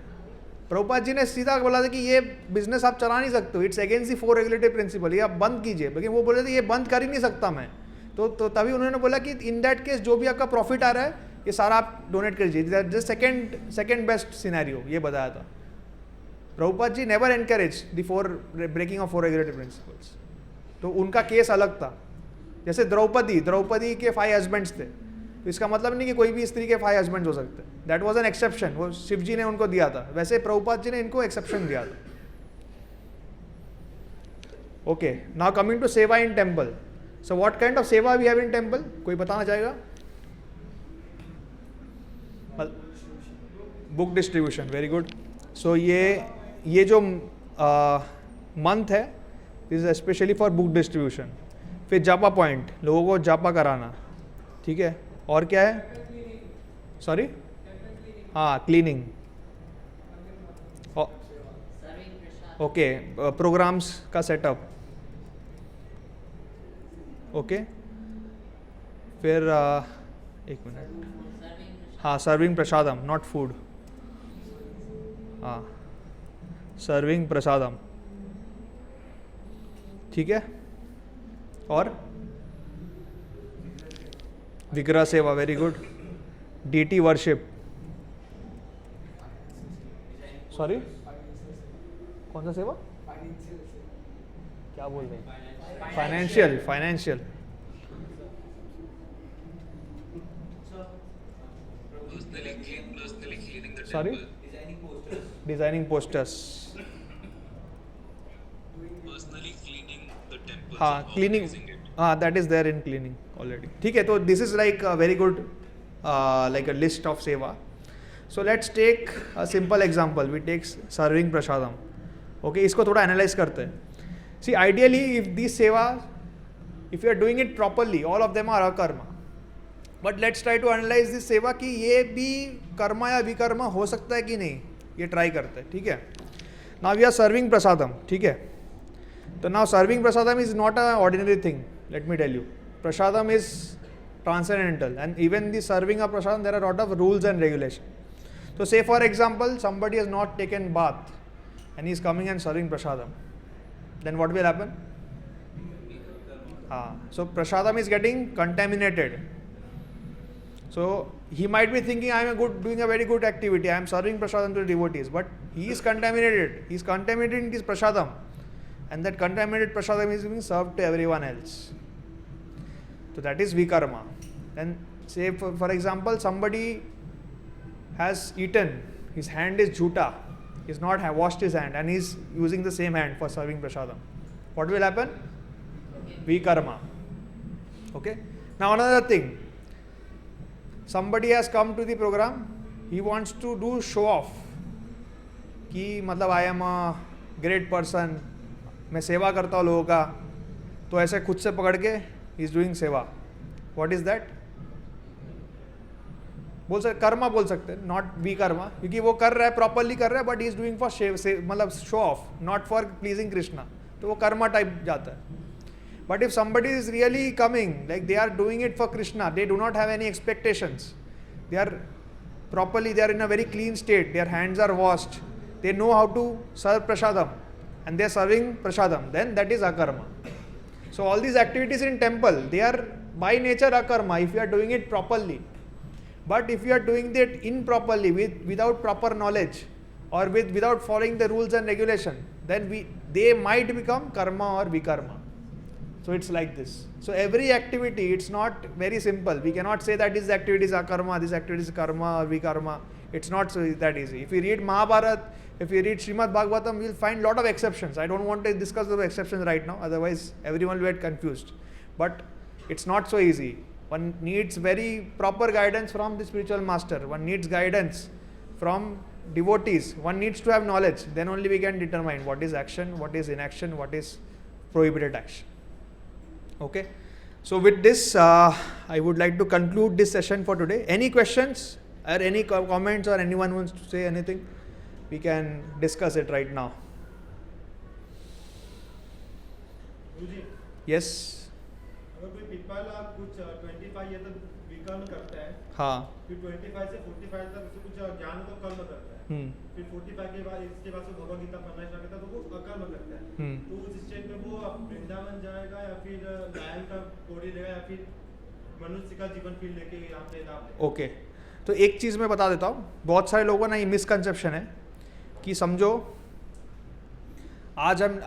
प्रभुपाद जी ने सीधा बोला था कि ये बिजनेस आप चला नहीं सकते हो, it's against the 4 regulatory principle, ये आप बंद कीजिए। लेकिन वो बोले थे ये बंद कर ही नहीं सकता मैं, तो तभी उन्होंने बोला कि इन दैट केस जो भी आपका प्रॉफिट आ रहा है ये सारा आप डोनेट कर दीजिए। सेकेंड बेस्ट सिनेरियो ये बताया था। Prabhupada ji never encourage the breaking of 4 regulatory principles. तो उनका केस अलग था। जैसे द्रौपदी के 5 हस्बैंड्स थे, तो इसका मतलब नहीं कि कोई भी स्त्री के 5 हस्बैंड्स हो सकते। दैट वाज एन एक्सेप्शन, वो शिव जी ने उनको दिया था। वैसे प्रभुपाद जी ने इनको एक्सेप्शन दिया था। Okay, now coming to seva in temple. So what kind of seva we have in temple, कोई बताना चाहेगा? Book distribution, very good. सो ये जो मंथ है, this is specially for book distribution. फिर जापा पॉइंट, लोगों को जापा कराना, ठीक है। और क्या है? सॉरी, हाँ, क्लीनिंग। ओके, प्रोग्राम्स का सेटअप। ओके, फिर एक मिनट, हाँ, सर्विंग प्रसादम, नॉट फूड, हाँ, सर्विंग प्रसादम, ठीक है। और विग्रह सेवा, very good. Deity worship, sorry कौन सा सेवा, क्या बोल रहे हैं? Financial. Personally cleaning the Sorry? temple. Designing posters, Personally cleaning the temple. हाँ, क्लीनिंग, हाँ, that is there in cleaning already, ठीक है। तो this is like very good, like a list of सेवा। So let's take a simple example. We take serving prasadam. Okay, इसको थोड़ा analyse करते हैं. See ideally if this seva, if you are doing it properly, all of them are akarma. But let's try to analyse this seva कि ये भी कर्मा या विकर्मा हो सकता है कि नहीं, ये ट्राई करते हैं. ठीक है, now we are serving prasadam. ठीक है, तो now serving prasadam is not a ordinary thing. Let me tell you, prasadam is transcendental, and even the serving of prasadam, there are a lot of rules and regulation. So say for example somebody has not taken bath and he is coming and serving prasadam, then what will happen? So prasadam is getting contaminated. So he might be thinking, I am doing a very good activity, I am serving prasadam to the devotees, but he is contaminated. He is contaminating his prasadam, and that contaminated prasadam is being served to everyone else. So that is vikarma. And say for example somebody has eaten, his hand is jhuta, he has not washed his hand and he is using the same hand for serving prasadam. What will happen? Vikarma. Okay. Now another thing, somebody has come to the program, he wants to do show off कि मतलब I am a great person, मैं सेवा करता हूँ लोगों का, तो ऐसे खुद से पकड़ के he is doing सेवा. What is that? बोल सकते कर्मा, बोल सकते हैं, नॉट वी कर्मा, क्योंकि वो कर रहा है, प्रॉपरली कर रहा है, but he is doing for मतलब show off, not for pleasing Krishna, तो वो कर्मा टाइप जाता है. But if somebody is really coming, like they are doing it for Krishna, they do not have any expectations, they are properly, they are in a very clean state, their hands are washed, they know how to serve prasadam and they are serving prasadam, then that is akarma. So all these activities in temple, they are by nature akarma if you are doing it properly. But if you are doing it improperly, without proper knowledge or without following the rules and regulation, then they might become karma or vikarma. So it's like this. So every activity, it's not very simple. We cannot say that this activity is akarma, this activity is karma or vikarma. It's not so that easy. If we read Mahabharata, if we read Srimad Bhagavatam, we'll find lot of exceptions. I don't want to discuss the exceptions right now, otherwise everyone will get confused. But it's not so easy. One needs very proper guidance from the spiritual master. One needs guidance from devotees. One needs to have knowledge. Then only we can determine what is action, what is inaction, what is prohibited action. Okay. So with this, I would like to conclude this session for today. Any questions or any comments, or anyone wants to say anything? We can discuss it right now. Yes. अगर कोई people कुछ 25 year तक विकर्म करता है, हाँ, फिर 25 से 45 तक उसे कुछ ज्ञान तो कर्म करता है, फिर 45 के बाद इसके बाद से भगवद गीता पढ़ना स्टार्ट करता है, तो वो अकर्म करता है. तो उस स्टेज में वो वृंदावन जाएगा या फिर लायन का बॉडी लेगा या फिर मनुष्य का जीवन फिर लेके यहाँ पे लाभ. ओके. तो एक चीज़ मैं बता देता हूँ, बहुत सारे लोगों ना ये मिसकंसेप्शन है कि समझो आज हम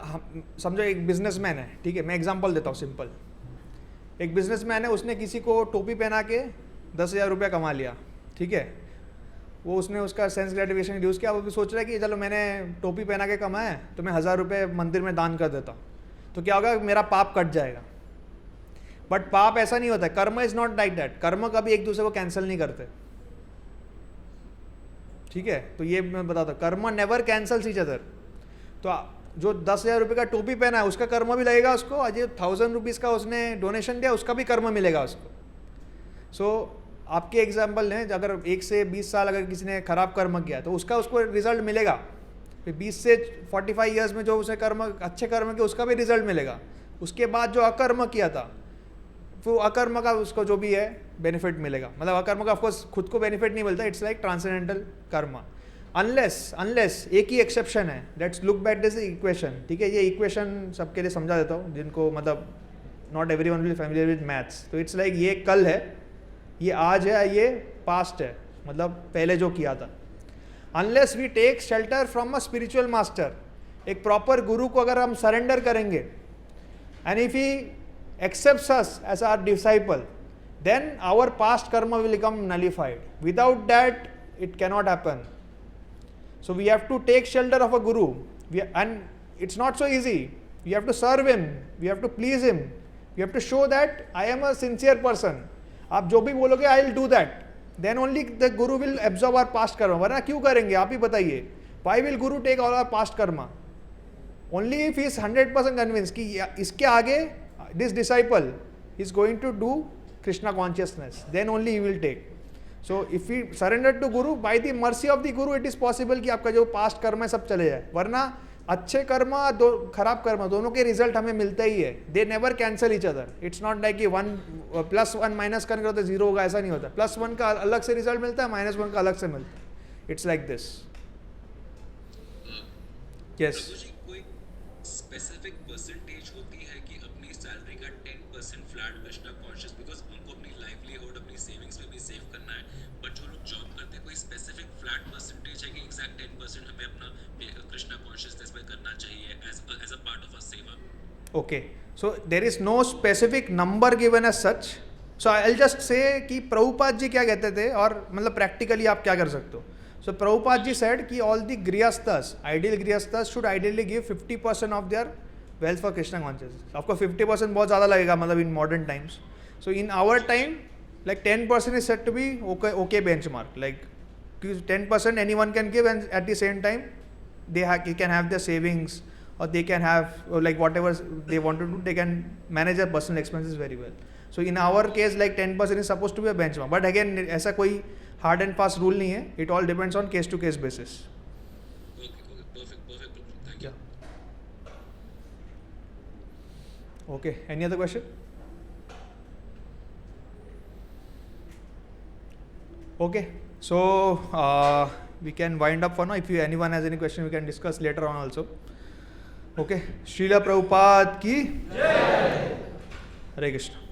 समझो एक बिजनेसमैन है, ठीक है, मैं एग्जांपल देता हूँ सिंपल. एक बिजनेसमैन है, उसने किसी को टोपी पहना के 10,000 रुपया कमा लिया, ठीक है, वो उसने उसका सेंस ग्रेटिफिकेशन यूज़ किया. वो भी सोच रहा है कि चलो मैंने टोपी पहना के कमाया है तो मैं 1,000 रुपये मंदिर में दान कर देता हूँ, तो क्या होगा, मेरा पाप कट जाएगा. बट पाप ऐसा नहीं होता है. कर्म इज नॉट लाइक दैट. कर्म कभी एक दूसरे को कैंसिल नहीं करते, ठीक है. तो ये मैं बताता हूँ, कर्म नेवर कैंसल्स ईच अदर. तो जो 10,000 रुपये का टोपी पहना है उसका कर्म भी लगेगा उसको, और जो 1,000 रुपीज़ का उसने डोनेशन दिया उसका भी कर्म मिलेगा उसको. सो आपके एग्जाम्पल हैं, अगर 1 से 20 साल अगर किसी ने खराब कर्म किया तो उसको रिजल्ट मिलेगा. फिर 20 से 45 ईयर्स में जो उसने कर्म अच्छे कर्म किया उसका भी रिजल्ट मिलेगा. उसके बाद जो अकर्म किया था, फिर अकर्म का उसको जो भी है बेनिफिट मिलेगा. मतलब अकर्म का ऑफकोर्स खुद को बेनिफिट नहीं मिलता, इट्स लाइक ट्रांसेंडेंटल कर्म. अनलेस एक ही एक्सेप्शन है. Let's look back this equation, ठीक है. ये इक्वेशन सबके लिए समझा देता हूँ जिनको मतलब not everyone will familiar with maths. तो इट्स लाइक ये कल है, ये आज है, ये पास्ट है, मतलब पहले जो किया था. Unless we take shelter from a spiritual master, एक प्रॉपर गुरु को अगर हम सरेंडर करेंगे, and if he accepts us as our disciple, then our past karma will become nullified. Without that, it cannot happen. So we have to take shelter of a guru, and it's not so easy. We have to serve him, we have to please him, we have to show that I am a sincere person. आप जो भी बोलोगे I will do that. Then only the guru will absorb our past karma. वरना क्यों करेंगे आप ही बताइए. Why will guru take all our past karma? Only if he is 100% convinced कि इसके आगे this disciple is going to do Krishna consciousness, then only he will take. So if we surrender to Guru, by the mercy of the Guru, it is possible कि आपका जो past कर्म है सब चले जाए. वरना अच्छे कर्म खराब कर्म दोनों के रिजल्ट हमें मिलते ही है. They never cancel each other. It's not like कि 1 +1 माइनस करेंगे तो 0 होगा, ऐसा नहीं होता. +1 का अलग से रिजल्ट मिलता है, -1 का अलग से मिलता है. It's like this. यस. प्रभु जी, कोई स्पेसिफिक परसेंटेज होती है कि अपनी सैलरी का 10% फ्लैट कृष्णा कॉन्शियस, बिकॉज हमको अपनी लाइवलीहुड अपनी सेविंग्स में भी सेव करना है, बट जो लोग जॉब करते हैं कोई स्पेसिफिक फ्लैट परसेंटेज है कि एग्जैक्ट 10% हमें अपना कृष्णा कॉन्शियसनेस में करना चाहिए as a part of a seva? Okay, so there is no specific number given as such. So I'll just say कि प्रभुपाद जी क्या कहते थे और मतलब प्रैक्टिकली आप क्या कर सकते हो. So प्रभुपाद जी said कि all the grihasthas, ideal grihasthas should ideally give 50% of their wealth for Krishna consciousness. आपको 50% बहुत ज़्यादा लगेगा मतलब in modern times. So in our time, like 10% is said to be okay benchmark. Like 10% anyone can give, and at the same time they can have their savings, or they can have like whatever they want to do, they can manage their personal expenses very well. So in our case, like 10% is supposed to be a benchmark, but again ऐसा कोई hard and fast rule नहीं है. It all depends on case to case basis. Okay, perfect. Thank you. Yeah. Okay, any other question? Okay, so we can wind up for now. If anyone has any question, we can discuss later on also. Okay, Srila Prabhupada ki Jai. Hare Krishna.